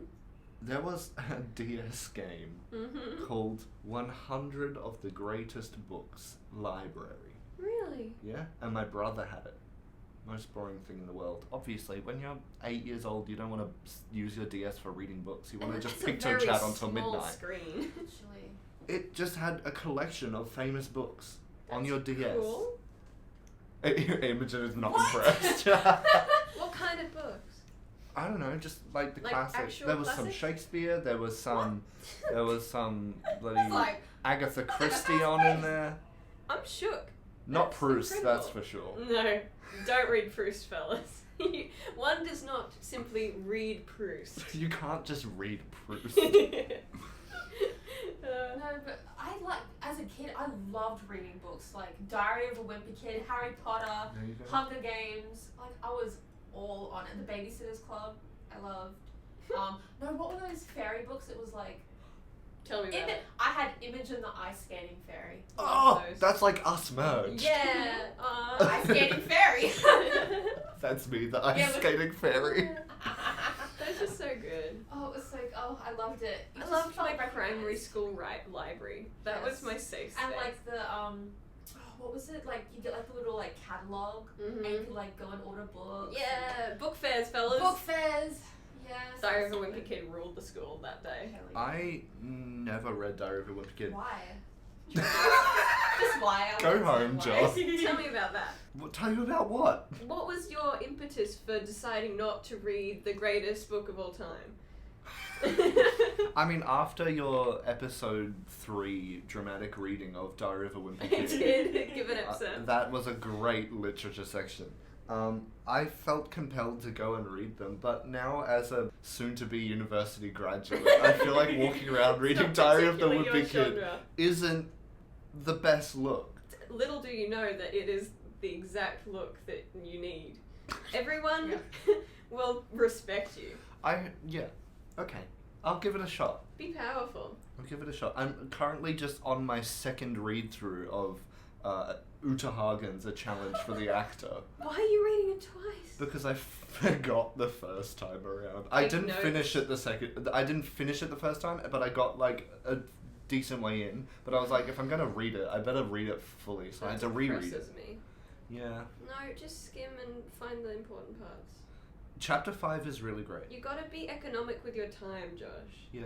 There was a DS game Mm-hmm. called 100 of the Greatest Books Library. Really? Yeah? And my brother had it. Most boring thing in the world. Obviously, when you're 8 years old, you don't want to use your DS for reading books. You want to just It's a picture very chat until small midnight. Screen. Actually. It just had a collection of famous books on your DS. Cool. Imogen is not What? impressed. What kind of books? I don't know, just like the Like classics. actual There was some classics? Shakespeare. There was some bloody It's like, Agatha like a Christie fast on pace. in there. I'm shook. Not That's Proust, incredible. that's for sure. No, don't read Proust, fellas. One does not simply read Proust. You can't just read Proust. No, but I as a kid, I loved reading books like Diary of a Wimpy Kid, Harry Potter, There you go. Hunger Games. Like I was all on it. The Babysitter's Club, I loved. No, what were those fairy books? It was like Tell me about it. I had Imogen the ice skating fairy. Oh, those. that's like us merged. Yeah. Ice skating fairy. That's me, the ice Yeah, but- skating fairy. That's just so good. Oh, it was like, I loved it. You I just loved felt my primary recognized. school library. That was Yes. my safe space. And like the what was it? Like you get like a little like catalog, and you could like go and order books. Yeah, book fairs, fellas. Book fairs. Yes. Diary of a Wimpy Kid ruled the school that day. I never read Diary of a Wimpy Kid. Why? Just why? I Go wanna home, say why. Josh. Tell me about that. Tell you about what? What was your impetus for deciding not to read the greatest book of all time? I mean, after your episode 3 dramatic reading of Diary of a Wimpy I Kid, did give an episode. that was a great literature section. I felt compelled to go and read them, but now as a soon-to-be university graduate, I feel like walking around reading Not Diary of the particularly Wimpy your Kid genre. isn't the best look. Little do you know that it is the exact look that you need. Everyone will respect you. Okay. I'll give it a shot. Be powerful. I'll give it a shot. I'm currently just on my second read-through of Uta Hagen's A Challenge for the Actor. Why are you reading it twice? Because I forgot the first time around. I Take didn't notes. finish it the first time, but I got like a decent way in. But I was like, if I'm gonna read it, I better read it fully. So I had to reread it. Depresses me. Yeah. No, just skim and find the important parts. Chapter 5 is really great. You gotta be economic with your time, Josh. Yeah.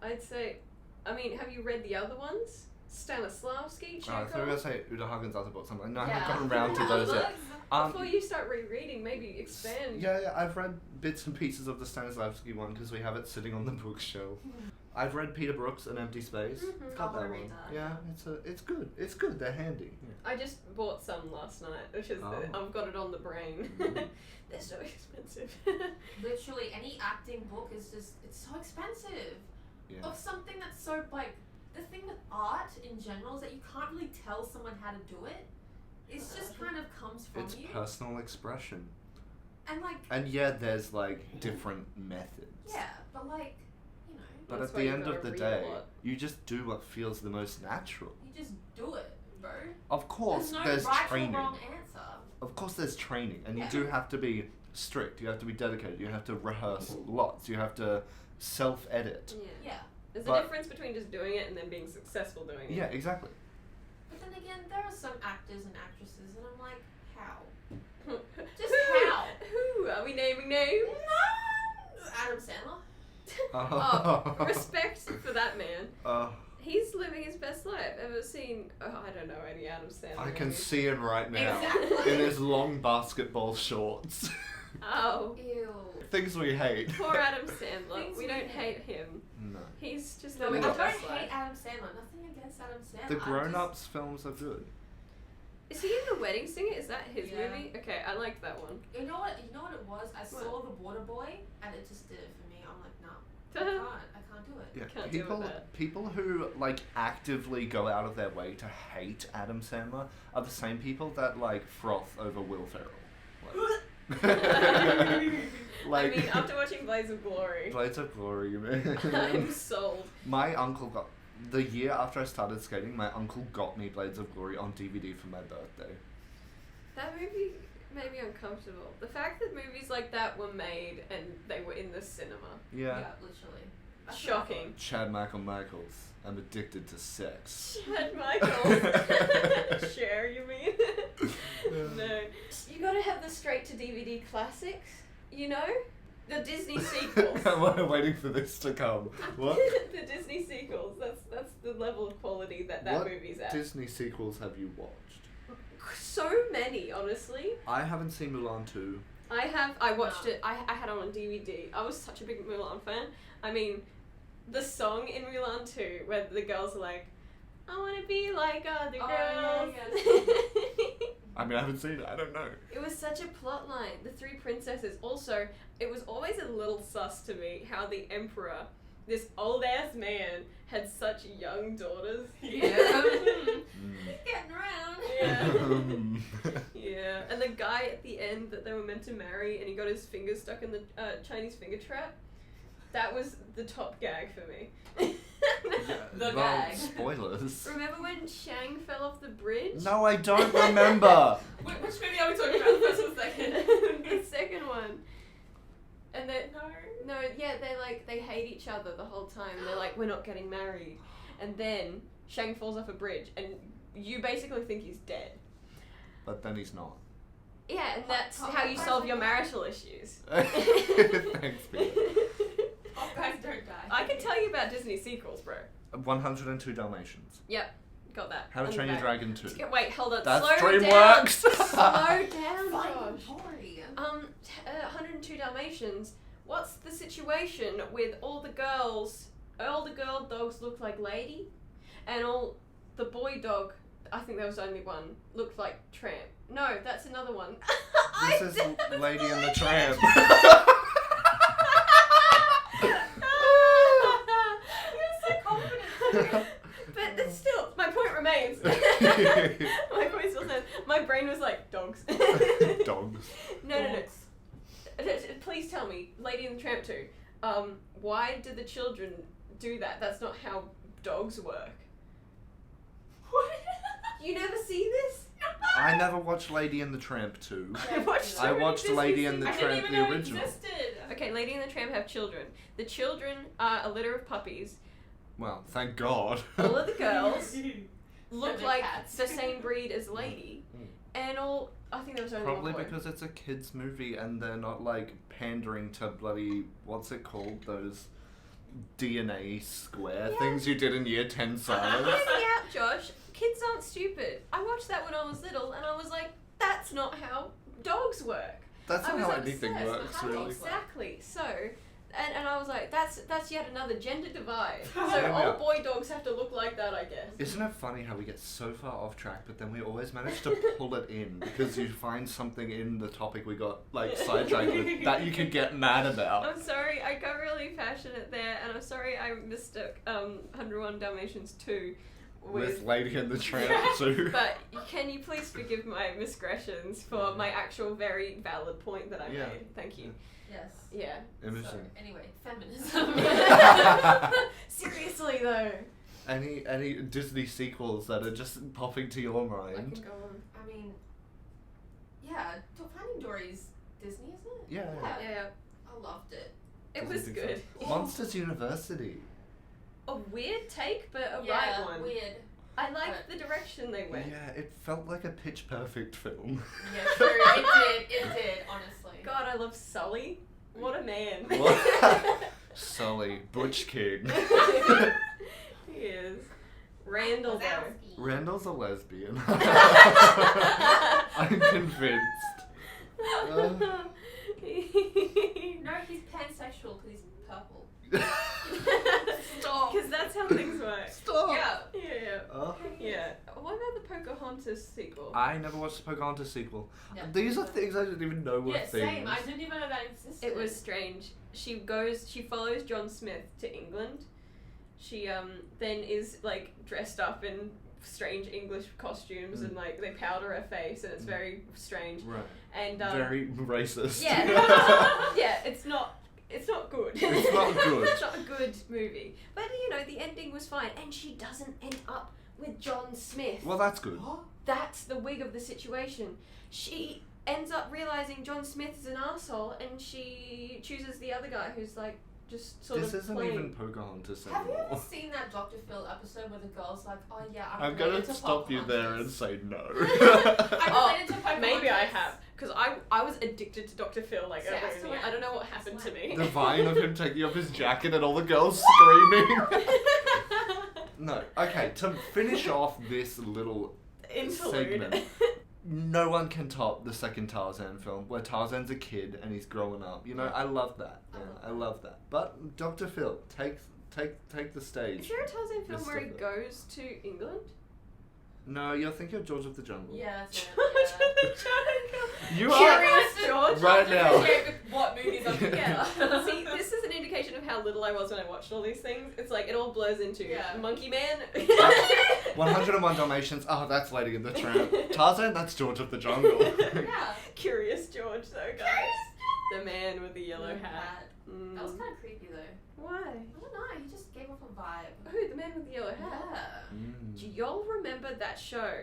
I'd say, have you read the other ones? Stanislavski, Oh, I thought you were Chekhov? gonna say Uta Hagen's other books. I'm like, no, I Yeah. haven't gotten around to those yet. Before you start rereading, maybe expand. Yeah, I've read bits and pieces of the Stanislavski one because we have it sitting on the bookshelf. I've read Peter Brook's An Empty Space. Mhm. Got I wanna that read one. that. Yeah, it's good. It's good. They're handy. Yeah. I just bought some last night, which is I've got it on the brain. Mhm. They're so expensive. Literally, any acting book is just, it's so expensive. Yeah. Of something that's so, like, the thing with art in general is that you can't really tell someone how to do it. It's just kind of comes from It's you. personal expression. And, like, And yeah, there's like different methods. yeah, but, like, you know, But That's at why the you end of gotta the read a day, lot. you just do what feels the most natural. you just do it, bro. Of course, There's no there's right training. or wrong answer. Of course, there's training, and you Yeah. do have to be strict. You have to be dedicated. You have to rehearse lots. You have to self-edit. Yeah. There's But- a difference between just doing it and then being successful doing it. Yeah, exactly. But then again, there are some actors and actresses, and I'm like, how? Just Who? how? Who? Are we naming names? No! Adam Sandler. Oh, respect for that man. Uh, He's living his best life. Ever seen? Oh, I don't know any Adam Sandler. I can movies. see him right now Exactly. in his long basketball shorts. Oh, Ew. Things we hate. poor Adam Sandler. Things we we don't hate. hate him. No. He's just No, I living don't his best hate life. Adam Sandler. Nothing against Adam Sandler. The I'm grown-ups films are good. Is he in The Wedding Singer? Is that his Yeah. movie? Okay, I liked that one. You know what it was? I saw The Water Boy, and it just did it for me. I'm like, no, I can't do it. Yeah, Can't deal with that. people who like actively go out of their way to hate Adam Sandler are the same people that like froth over Will Ferrell. Like, I mean, after watching Blades of Glory, Blades of Glory, I'm man. sold. My uncle got the year after I started skating. My uncle got me Blades of Glory on DVD for my birthday. That movie made me uncomfortable. The fact that movies like that were made and they were in the cinema. Yeah. Literally. That's Shocking. Chad Michaels. I'm addicted to sex. Chad Michaels. Cher, you mean? No. You gotta have the straight to DVD classics, you know? The Disney sequels. I'm waiting for this to come. What? The Disney sequels. That's the level of quality that What movie's at. Disney sequels have you watched? So many, honestly. I haven't seen Mulan 2. I watched it. I had it on DVD. I was such a big Mulan fan. I mean, the song in Mulan 2 where the girls are like, I want to be like other Oh, girls. I mean, I haven't seen it. I don't know. It was such a plot line. The three princesses. Also, it was always a little sus to me how the emperor, this old ass man, had such young daughters. Yeah. Mm. Getting around. Yeah. Yeah. And the guy at the end that they were meant to marry, and he got his finger stuck in the Chinese finger trap. That was the top gag for me. The well, gag. spoilers. Remember when Shang fell off the bridge? No, I don't remember. Which movie are we talking about? The first or the second? The second one. And then they hate each other the whole time. They're like, we're not getting married. And then Shang falls off a bridge, and you basically think he's dead. But then he's not. Yeah, and that's how you solve your marital issues. Thanks, Peter. Oh, guys don't die. I can tell you about Disney sequels, bro. 102 Dalmatians. Yep, got that. How to On Train the Your back. Dragon 2. Wait, hold on. That's Slow DreamWorks. down. Slow down, Finding Josh. Dory. 102 Dalmatians. What's the situation with all the girl dogs look like lady, and all the boy dog, I think there was only one, looked like tramp. No, that's another one. This is Lady and the Tramp. You're so confident. But it's still, my point remains. My point still stands. My brain was like, dogs. Dogs. No. Please tell me, Lady and the Tramp 2, why did the children do that? That's not how dogs work. What? You never see this? I never watched Lady and the Tramp 2. I watched I watched Lady and the I didn't Tramp, even the know it original. existed. Okay, Lady and the Tramp have children. The children are a litter of puppies. Well, thank God. All of the girls look they're like cats. the same breed as Lady. And all, I think there was only Probably one boy. because it's a kids' movie and they're not like pandering to bloody, what's it called? Those DNA square Yeah. things you did in year 10 science. Hear me out, Josh. Kids aren't stupid. I watched that when I was little and I was like, that's not how dogs work. That's I not was how obsessed anything with works, how really. Exactly. So, and I was like, that's yet another gender divide. So Yeah. all boy dogs have to look like that, I guess. Isn't it funny how we get so far off track, but then we always manage to pull it in because you find something in the topic we got like sidetracked with that you could get mad about. I'm sorry, I got really passionate there, and I'm sorry I mistook 101 Dalmatians 2 With Lady and the Tramp too. But can you please forgive my misgressions for my actual very valid point that I Yeah. made? Thank you. Yes. Yeah. Imogen. So, anyway, feminism. Seriously though. Any Disney sequels that are just popping to your I mind? can go on. I mean, yeah, Finding Dory's Disney, isn't it? Yeah. Yeah. I loved it. It Doesn't was think good. so. Monsters University. A weird take, but a Yeah, right one. weird. I liked the direction they went. Yeah, it felt like a Pitch Perfect film. Yeah, true. It did, honestly. God, I love Sully. What a man. What? Sully, Butch King. He is. Randall though. Randall's a lesbian. I'm convinced. No, he's pansexual because he's purple. Stop. Because that's how things work. Stop. Yeah. Yeah. Oh. Yeah. What about the Pocahontas sequel? I never watched the Pocahontas sequel. Yeah. These are things I didn't even know were Yeah, things. same. I didn't even know that existed. It was strange. She follows John Smith to England. She then is like dressed up in strange English costumes and like they powder her face and it's very strange. Right. And Very racist. yeah. Yeah, it's not good. It's not good. It's not a good movie. But you know, the ending was fine and she doesn't end up with John Smith. Well, that's good. That's the wig of the situation. She ends up realizing John Smith is an asshole and she chooses the other guy who's like just sort This of isn't plain. even Pocahontas Have you anymore. ever seen that Dr. Phil episode where the girl's like, oh yeah, I'm gonna related to stop you there and Pocahontas. say no. I'm Oh, related to Pocahontas. Maybe I have, because I was addicted to Dr. Phil like See, earlier I in still the year. am. I don't know what happened to me. The vine of him taking off his jacket and all the girls screaming. No. Okay, to finish off this little Interlude. segment, no one can top the second Tarzan film where Tarzan's a kid and he's growing up. You know, I love that. Yeah, I love that. But Dr. Phil, take the stage. Is there a Tarzan film Let's where he stop it. goes to England? No, you're thinking of George of the Jungle. Yeah, that's George it, of the Jungle. You are Curious George. right now. What movies I'm Yeah. See, this is an indication of how little I was when I watched all these things. It's like it all blurs into Monkey Man. 101 Dalmatians. Oh, that's Lady and the Tramp. Tarzan, that's George of the Jungle. Yeah. Curious George, though, guys. The man with the yellow hat. That was kind of creepy though. Why? I don't know. He just gave off a vibe. Who? The man with the yellow hair? Yeah. Do y'all remember that show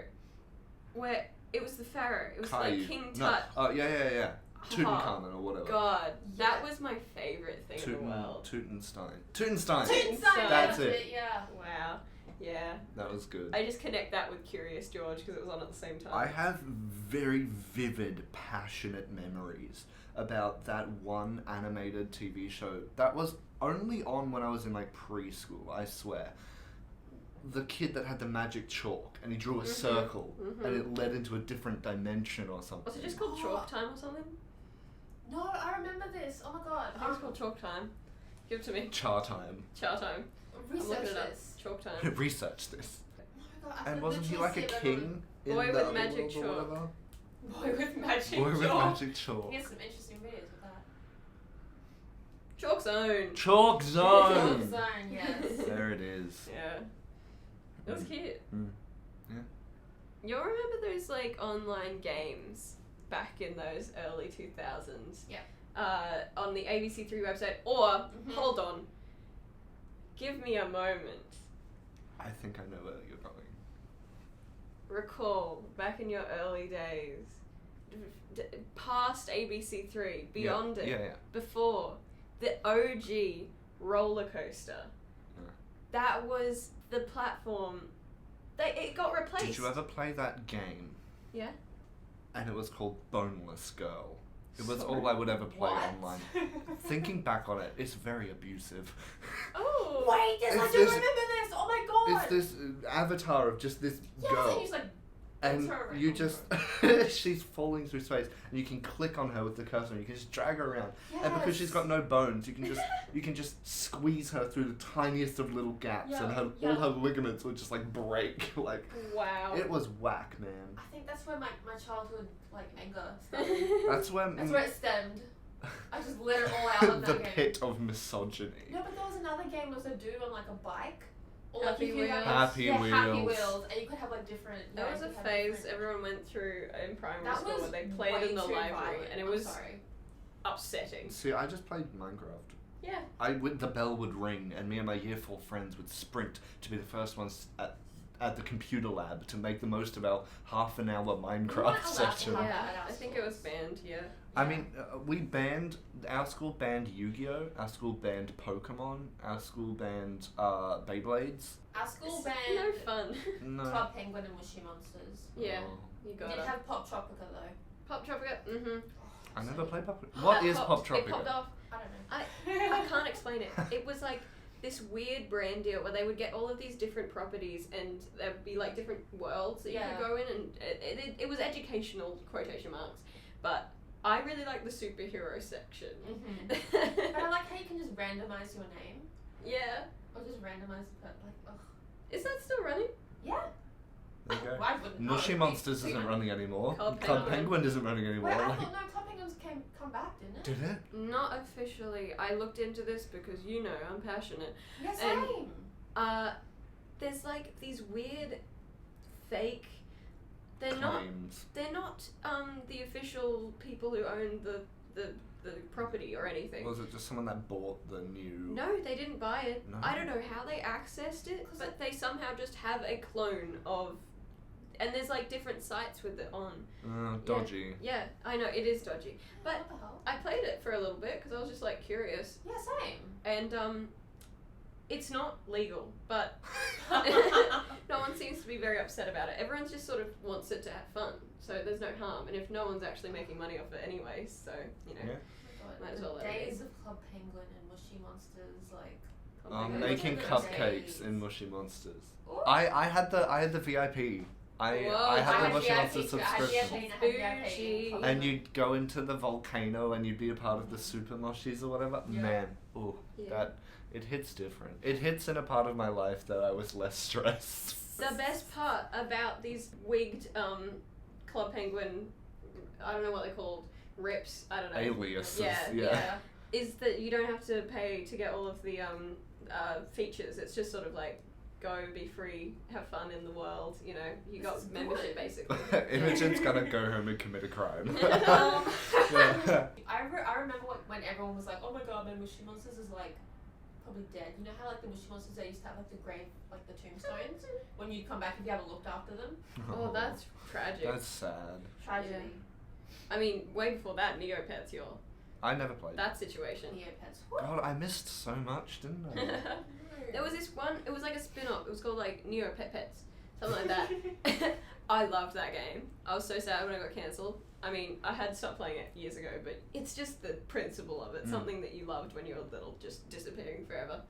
where it was the pharaoh? It was Caillou. like King No. Tut. Oh, yeah. Tutankhamun or whatever. God, that Yeah. was my favorite thing in the world. Teutonstein. Teutonstein. That's it. Yeah. Wow. Yeah. That was good. I just connect that with Curious George because it was on at the same time. I have very vivid, passionate memories about that one animated TV show that was only on when I was in like preschool, I swear. The kid that had the magic chalk and he drew a circle and it led into a different dimension or something. Was it just called Chalk Time or something? No, I remember this. Oh my god. I think it's called Chalk Time. Give it to me. Char time. Char Time. I'm Research looking it up. this. Chalk Time. Research this. Oh my god. I And could wasn't he literally like a see it king in Boy the with other magic world or chalk. whatever? Boy with magic Boy with chalk. magic chalk. He has some interesting videos with that. Chalk Zone. Chalk Chalk zone. zone, yes. There it is. Yeah. It was cute. Mm. Yeah. You'll remember those like online games back in those early 2000s? Yeah. On the ABC3 website, or hold on, give me a moment. I think I know where you're going. Recall back in your early days, past ABC3, beyond it, Yeah. before the OG roller coaster. Yeah. That was the platform. It got replaced. Did you ever play that game? Yeah. And it was called Boneless Girl. It was all I would ever play What? online. Thinking back on it, it's very abusive. Oh. Wait, yes, I It's do this- remember this. Oh my god. It's this avatar of just this Yes, girl. and he's like, And her around. you just, she's falling through space, and you can click on her with the cursor, and you can just drag her around. And because she's got no bones, you can just squeeze her through the tiniest of little gaps, Yeah, and all her ligaments would just like break. Like, Wow. it was whack, man. I think that's where my childhood like anger started. That's when That's where it stemmed. I just let it all out of that the game. pit of misogyny. No, but there was another game. There was a dude on like a bike. Or Happy like you could have, Wheels. Happy yeah, Happy Wheels. Wheels, and you could have like different. That yeah, was you a could have phase different- everyone went through in primary That school was where they played way in the too library, violent. and it I'm was sorry. upsetting. See, I just played Minecraft. Yeah. The bell would ring, and me and my year 4 friends would sprint to be the first ones at the computer lab to make the most of our half an hour We weren't Minecraft allowed to session. have Yeah, that at our I think it was schools. banned, yeah. I mean, our school banned Yu-Gi-Oh, our school banned Pokemon, our school banned Beyblades. Our school It's banned no fun. No. Club Penguin and Mushy Monsters. Yeah, Oh. you We got did it. have Pop Tropica though. Pop Tropica, I never played Pop. What is Pop It popped Tropica? off. I don't know. I can't explain it. It was like this weird brand deal where they would get all of these different properties and there'd be like different worlds that you Yeah. could go in, and it was educational, quotation marks, but I really like the superhero section. But I like how you can just randomize your name. Yeah. Or just randomize the like, ugh. Is that still running? Yeah. There you go. I wouldn't know. Mushy Monsters isn't running anymore. Club Club Penguin. Penguin isn't running anymore. Wait, I like- thought no, Club Penguins come back, didn't it? Did it? Not officially. I looked into this because I'm passionate. Yeah, And- same. There's like these weird fake. They're Claims. not the official people who own the property or anything. Was it just someone that bought the new? No, they didn't buy it. No. I don't know how they accessed it, 'Cause but they somehow just have a clone of, and there's like different sites with it on. Dodgy. Yeah, I know it is dodgy, but What the hell? I played it for a little bit because I was just like curious, Yeah, same. and it's not legal, but no one seems to be very upset about it. Everyone's just sort of wants it to have fun, so there's no harm. And if no one's actually making money off it anyway, so you know. Yeah. Might as The well let it days be. of Club Penguin and Mushy Monsters, like. Club Making Those are the cupcakes days. in Mushy Monsters. Ooh. I had the VIP. I Whoa, had the I Mushy had Monsters VIP, I had subscription. VIP, I had VIP. Bougie. And you'd go into the volcano and you'd be a part of the super moshis or whatever. Yeah. Man, ooh, Yeah. it hits different. It hits in a part of my life that I was less stressed. The best part about these wigged Club Penguin, I don't know what they're called, rips, I don't know. Aliases, Yeah, yeah. is that you don't have to pay to get all of the features. It's just sort of like, go, be free, have fun in the world, you know, you This got is membership good. basically. Imogen's gonna go home and commit a crime. I remember when everyone was like, oh my god, man, Mushy Monsters is like probably dead. You know how like the Mushy Monsters, they used to have like the grave, like the tombstones? When you come back, if you haven't looked after them. Oh, that's tragic. That's sad. Tragedy. I mean, way before that, Neopets, I never played. that situation. Neopets. God, I missed so much, didn't I? There was this one, it was like a spin-off, it was called like Neopets, something like that. I loved that game. I was so sad when it got cancelled. I mean, I had stopped playing it years ago, but it's just the principle of it, something that you loved when you were little, just disappearing forever.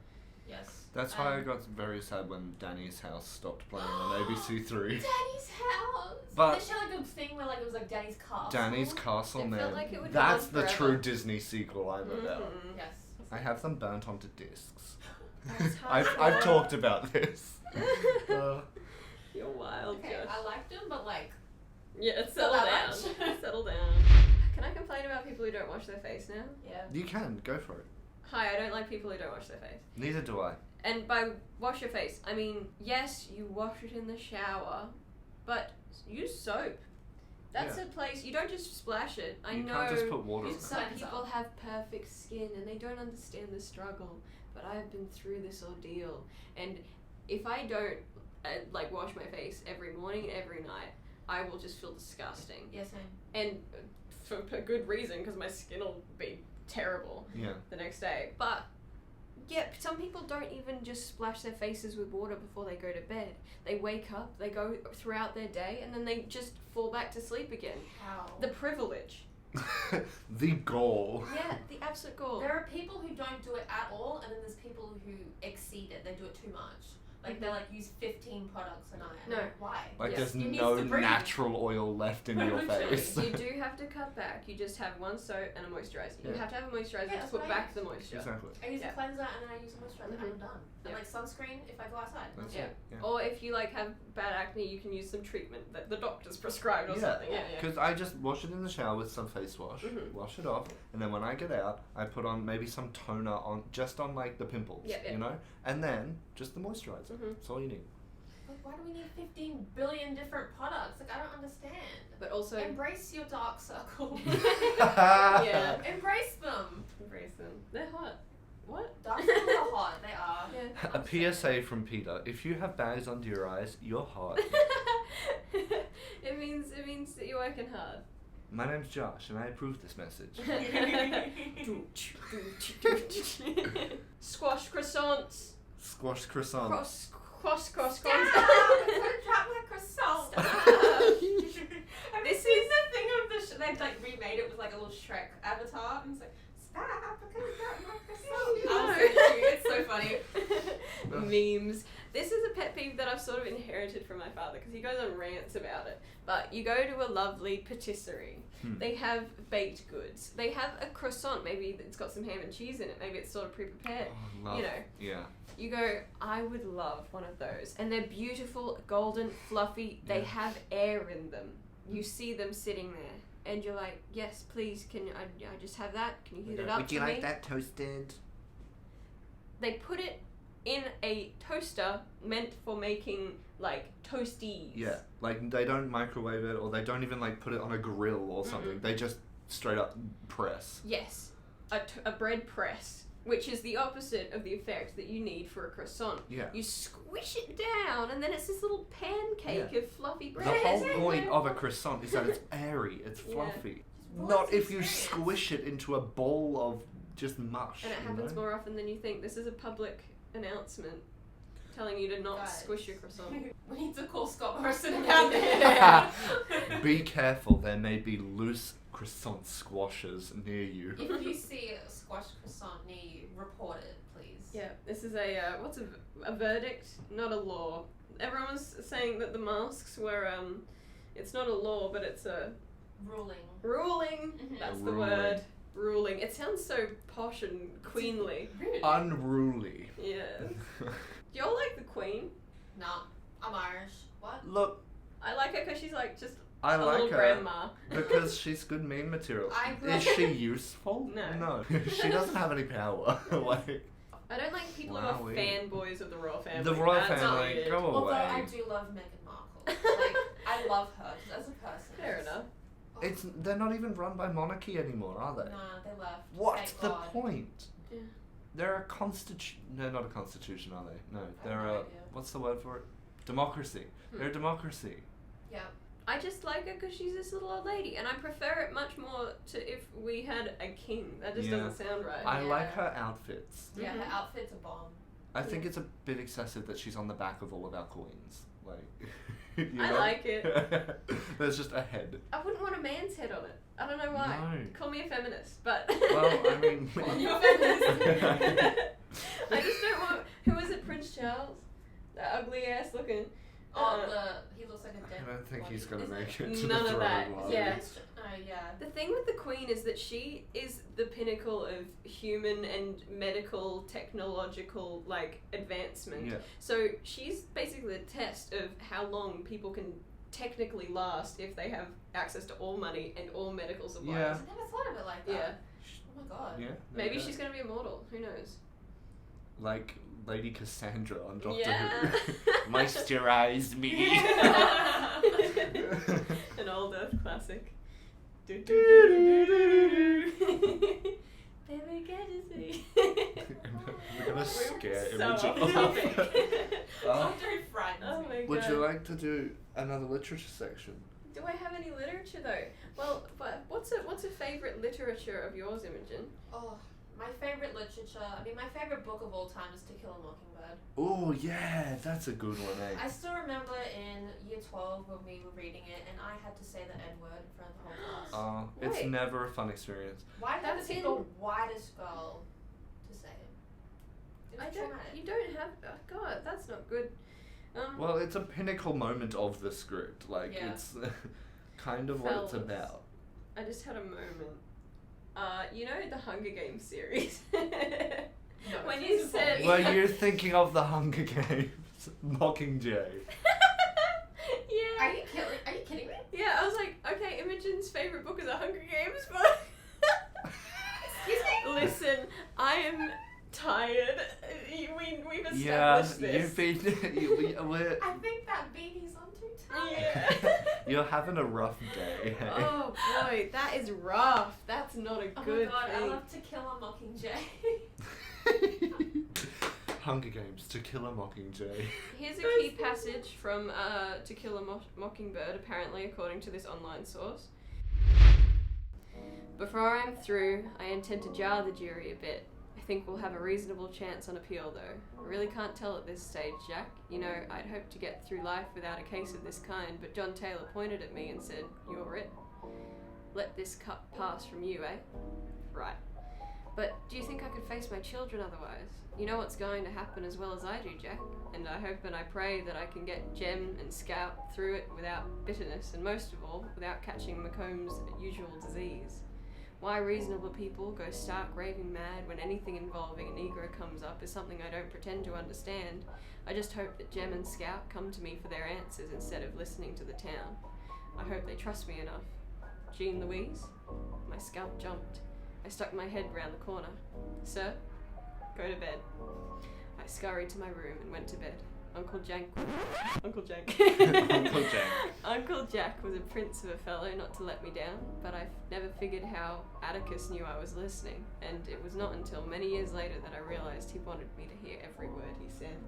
Yes. That's why I got very sad when Danny's House stopped playing on ABC3. Danny's House! But they showed like a thing where like it was like Danny's Castle. Danny's Castle, It man. felt like it would go That's on the forever. true Disney sequel I'm about. Mhm. Yes. I have them burnt onto discs. That's I've hard. talked about this. You're wild, Okay, Josh. I liked them, but like, Yeah, settle Not down. that much. Settle down. Can I complain about people who don't wash their face now? yeah. You can, go for it. Hi, I don't like people who don't wash their face. Neither do I. And by wash your face, I mean, yes, you wash it in the shower, but use soap. That's a place, you don't just splash it. I You know can't just put water on it. some Cleanser. people have perfect skin and they don't understand the struggle, but I've been through this ordeal. And if I don't, like, wash my face every morning, every night, I will just feel disgusting. Yeah, same. And for good reason, because my skin will be terrible Yeah. the next day. But yeah, some people don't even just splash their faces with water before they go to bed. They wake up, they go throughout their day, and then they just fall back to sleep again. How? The privilege. The goal. Yeah, the absolute goal. There are people who don't do it at all, and then there's people who exceed it. They do it too much. Like they like use 15 products a night. And No. I'm like, why? Like Yes. there's It needs no to breathe. natural oil left in your Literally. face. You do have to cut back. You just have one soap and a moisturizer. You Yeah. have to have a moisturizer Yeah, to that's put what I back use. the moisture. Exactly. I use Yeah. a cleanser and then I use a moisturizer and Mhm. I'm done. Yeah. And like sunscreen if I go outside. That's Yeah. it. Yeah. Or if you like have bad acne, you can use some treatment that the doctor's prescribed or Yeah. something. Yeah, yeah. Because I just wash it in the shower with some face wash, Mhm. wash it off, and then when I get out, I put on maybe some toner on just on like the pimples, Yeah, yeah. you know, and then just the moisturizer. Mhm. That's all you need. Like why do we need 15 billion different products? Like I don't understand. But also Embrace your dark circles. Yeah. Embrace them. embrace them. They're hot. What? Dark circles are hot. They are. Yeah. A PSA from Peta: if you have bags under your eyes, you're hot. it means that you're working hard. My name's Josh, and I approve this message. Squash croissants. Squashed croissants. Cross. Stop! I'm gonna drop my croissant. This is the thing of the they like remade it with like a little Shrek avatar and it's like stop! I'm gonna drop my croissant. No. It's so funny. Memes. This is a pet peeve that I've sort of inherited from my father because he goes on rants about it. But you go to a lovely patisserie. They have baked goods. They have a croissant. Maybe it's got some ham and cheese in it. Maybe it's sort of pre-prepared. Oh, love. You know. Yeah. You go, I would love one of those. And they're beautiful, golden, fluffy. They Yeah. have air in them. You see them sitting there. And you're like, yes, please, can I just have that? Can you heat it up Would you for like me? that toasted? They put it in a toaster meant for making, like, toasties. Yeah. Like they don't microwave it, or they don't even like put it on a grill or something. Mm-mm. They just straight up press. Yes. A bread press. Which is the opposite of the effect that you need for a croissant. Yeah. You squish it down, and then it's this little pancake of fluffy The bread. whole point of a croissant is that it's airy, it's Yeah. fluffy. What Not is if you experience? squish it into a bowl of just mush. And it you happens know? more often than you think. This is a public announcement telling you to not Guys. squish your croissant. We need to call Scott Morrison about this. Be careful, there may be loose croissant squashers near you. If you see a squash croissant near you, report it, please. Yeah, this is what's a verdict, not a law. Everyone was saying that the masks were, it's not a law, but it's a Ruling. ruling. Mhm. That's A the ruling. word. Ruling. It sounds so posh and queenly. Rude. Unruly. Yeah. Do y'all like the Queen? Nah, I'm Irish. What? Look, I like her because she's like just I a like little her grandma. because she's good meme material. I grew Is up- she useful? No. She doesn't have any power. Like I don't like people who Wowee. are fanboys of the royal family. the royal That's family, weird. go Although away. I do love Meghan Markle. Like, I love her just as a person. Fair enough. They're not even run by monarchy anymore, are they? Nah, they left. What's Thank the God. point? they're a no, not a constitution, are they? No, they're no a, idea. what's the word for it? Democracy. They're a democracy. Yeah. I just like her because she's this little old lady, and I prefer it much more to if we had a king. That just Yeah. doesn't sound right. I Yeah. like her outfits. Yeah, Mhm. her outfit's a bomb. I think it's a bit excessive that she's on the back of all of our coins. Like, you I know? like it. There's just a head. I wouldn't want a man's head on it. I don't know why. No. Call me a feminist, but. Well, I mean. You're a feminist. I just don't want. Who is it? Prince Charles? That ugly ass looking. He looks like a dead I don't think body. he's gonna Is make it? it to None the of throne. that, love. yeah. Yeah. The thing with the Queen is that she is the pinnacle of human and medical technological advancement. Yeah. So she's basically the test of how long people can technically last if they have access to all money and all medical supplies. Yeah. I never thought of it like that. Yeah. Oh my god. Yeah. Maybe yeah. she's gonna be immortal. Who knows? Like Lady Cassandra on Doctor Yeah. Who. Moisturize me. An old Earth classic. Baby, get to see. We're gonna scare so Imogen off off. topic. Doctor Who frightens Oh me. my god. Would you like to do another literature section? Do I have any literature though? Well, but what's a favourite literature of yours, Imogen? Oh, my favourite literature. I mean, my favourite book of all time is To Kill a Mockingbird. Oh yeah, that's a good one, eh? I still remember in year 12 when we were reading it, and I had to say the N word in front of the whole class. It's Wait. never a fun experience. Why did That's I pick in- the whitest girl to say it? It was traumatic. You don't have. Oh God, that's not good. Well, it's a pinnacle moment of the script. Like Yeah. it's kind of what it's Fellas. about. I just had a moment. You know the Hunger Games series. No, When please you inform said- me. Well, you're thinking of the Hunger Games, Mockingjay. Yeah. Are you kidding me? Yeah, I was like, okay, Imogen's favourite book is The Hunger Games, but Excuse me? listen, I am tired. We've established Yeah, this. you've been. We're, I think that beanie's on too tight. Yeah. you're having a rough day. Hey? Oh boy, that is rough. That's not a Oh good my god, I thing. love To Kill a Mockingjay. Hunger Games, To Kill a Mockingjay. Here's a key passage from To Kill a Mockingbird, apparently, according to this online source. Before I'm through, I intend to jar the jury a bit. I think we'll have a reasonable chance on appeal, though. I really can't tell at this stage, Jack. You know, I'd hoped to get through life without a case of this kind, but John Taylor pointed at me and said, "You're it. Let this cup pass from you, eh?" Right. But do you think I could face my children otherwise? You know what's going to happen as well as I do, Jack. And I hope and I pray that I can get Jem and Scout through it without bitterness, and most of all, without catching Macomb's usual disease. Why reasonable people go stark raving mad when anything involving a Negro comes up is something I don't pretend to understand. I just hope that Jem and Scout come to me for their answers instead of listening to the town. I hope they trust me enough. Jean Louise? My scalp jumped. I stuck my head round the corner. "Sir, go to bed." I scurried to my room and went to bed. Uncle Jack. Uncle Jack. Uncle Jack was a prince of a fellow not to let me down, but I never figured how Atticus knew I was listening, and it was not until many years later that I realised he wanted me to hear every word he said.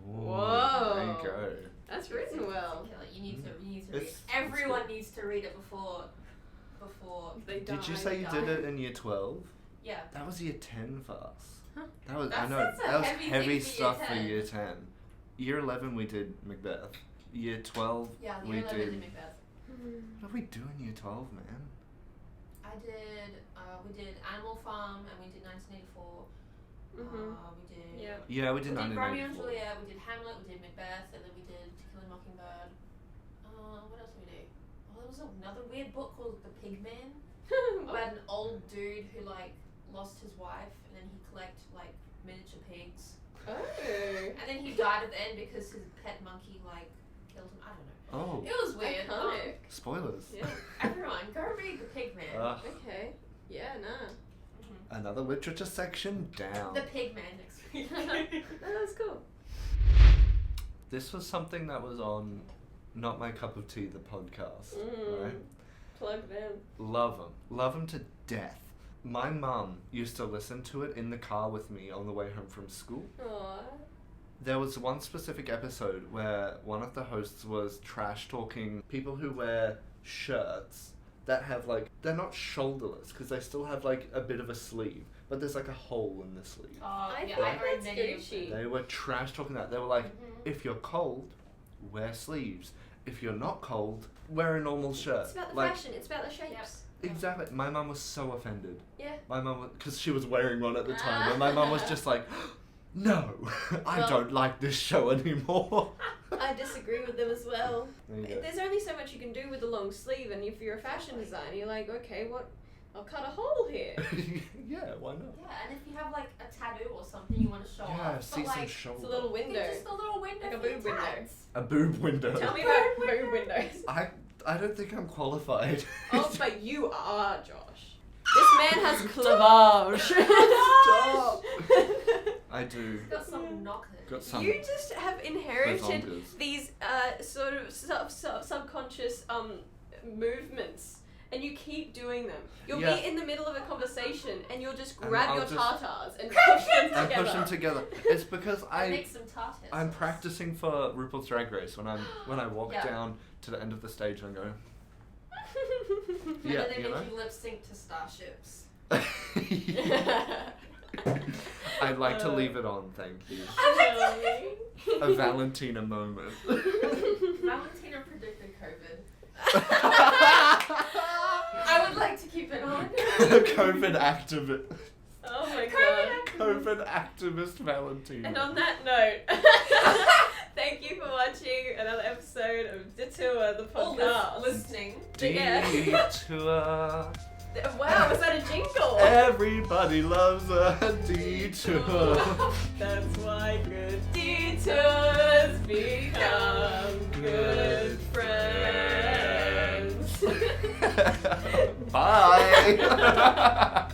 Ooh, Whoa. There you go. That's written well. You need to read it. It's Everyone good. needs to read it before They Did you die. say you did it in year 12? Yeah. That was year 10 for us. Huh. That was That's- I know that's a that was heavy heavy thing for year stuff for 10. year 10. Year 11 we did Macbeth. Year 12 Yeah, we year 11 did. did Macbeth. What did we do in year 12, man? I did, we did Animal Farm and we did 1984. Mhm. We did. Yeah. Yeah, we We did did Romeo and 1984. Juliet, we did Hamlet, we did Macbeth, and then we did To Kill a Mockingbird. What else did we do? Oh, there was another weird book called The Pig Man, about an old dude who lost his wife and then he'd collect miniature pigs. Oh. And then he died at the end because his pet monkey killed him. I don't know. Oh, It was weird. Iconic. spoilers. Yeah. Everyone, go read The Pig Man. Okay. Yeah, nah. Another literature section down. The Pig Man next week. No, that's cool. This was something that was on Not My Cup of Tea, the podcast, right? Plug them. Love them to death. My mum used to listen to it in the car with me on the way home from school. Aww. There was one specific episode where one of the hosts was trash talking people who wear shirts that have like, they're not shoulderless because they still have like a bit of a sleeve, but there's like a hole in the sleeve. I yeah, think I heard that's many of Gucci. them. They were trash talking that. They were like, Mhm. if you're cold, wear sleeves. If you're not cold, wear a normal shirt. It's about the like, fashion. It's about the shapes. Exactly. My mum was so offended. Yeah. My mum, because she was wearing one at the time, and my mum was just like, no, I Well- don't like this show anymore. I disagree with them as well. There you go. There's only so much you can do with a long sleeve, and if you're a fashion designer, you're like, okay, what? I'll cut a hole here. Yeah, why not? Yeah, and if you have like a tattoo or something you want to show Yeah, off, see but some like shoulder. It's a little window. just a little window Like a for your boob window. tats. A boob window. Tell me about boob windows. I don't think I'm qualified. Oh, but you are, Josh. This man has clavage. Stop. I do. It's got some knockers. Got some. You just have inherited Bazongas. these sort of subconscious movements, and you keep doing them. You'll Yeah. be in the middle of a conversation, and you'll just And grab I'll your just- tartars and push them And together. push them together. It's because I I make some tartars. I'm practicing for RuPaul's Drag Race when I walk Yeah. down to the end of the stage and go. And Yeah, then they you make know. you lip sync to Starships. I'd like to leave it on, thank you. A Valentina moment. Valentina predicted COVID. I would like to keep it on. COVID activist. Oh my COVID god. COVID activist Valentina. And on that note, thank you for watching another episode of Detour, the All podcast. listening. Yeah. Detour. Wow, was that a jingle? Everybody loves a detour. That's why good detours become good friends. Bye.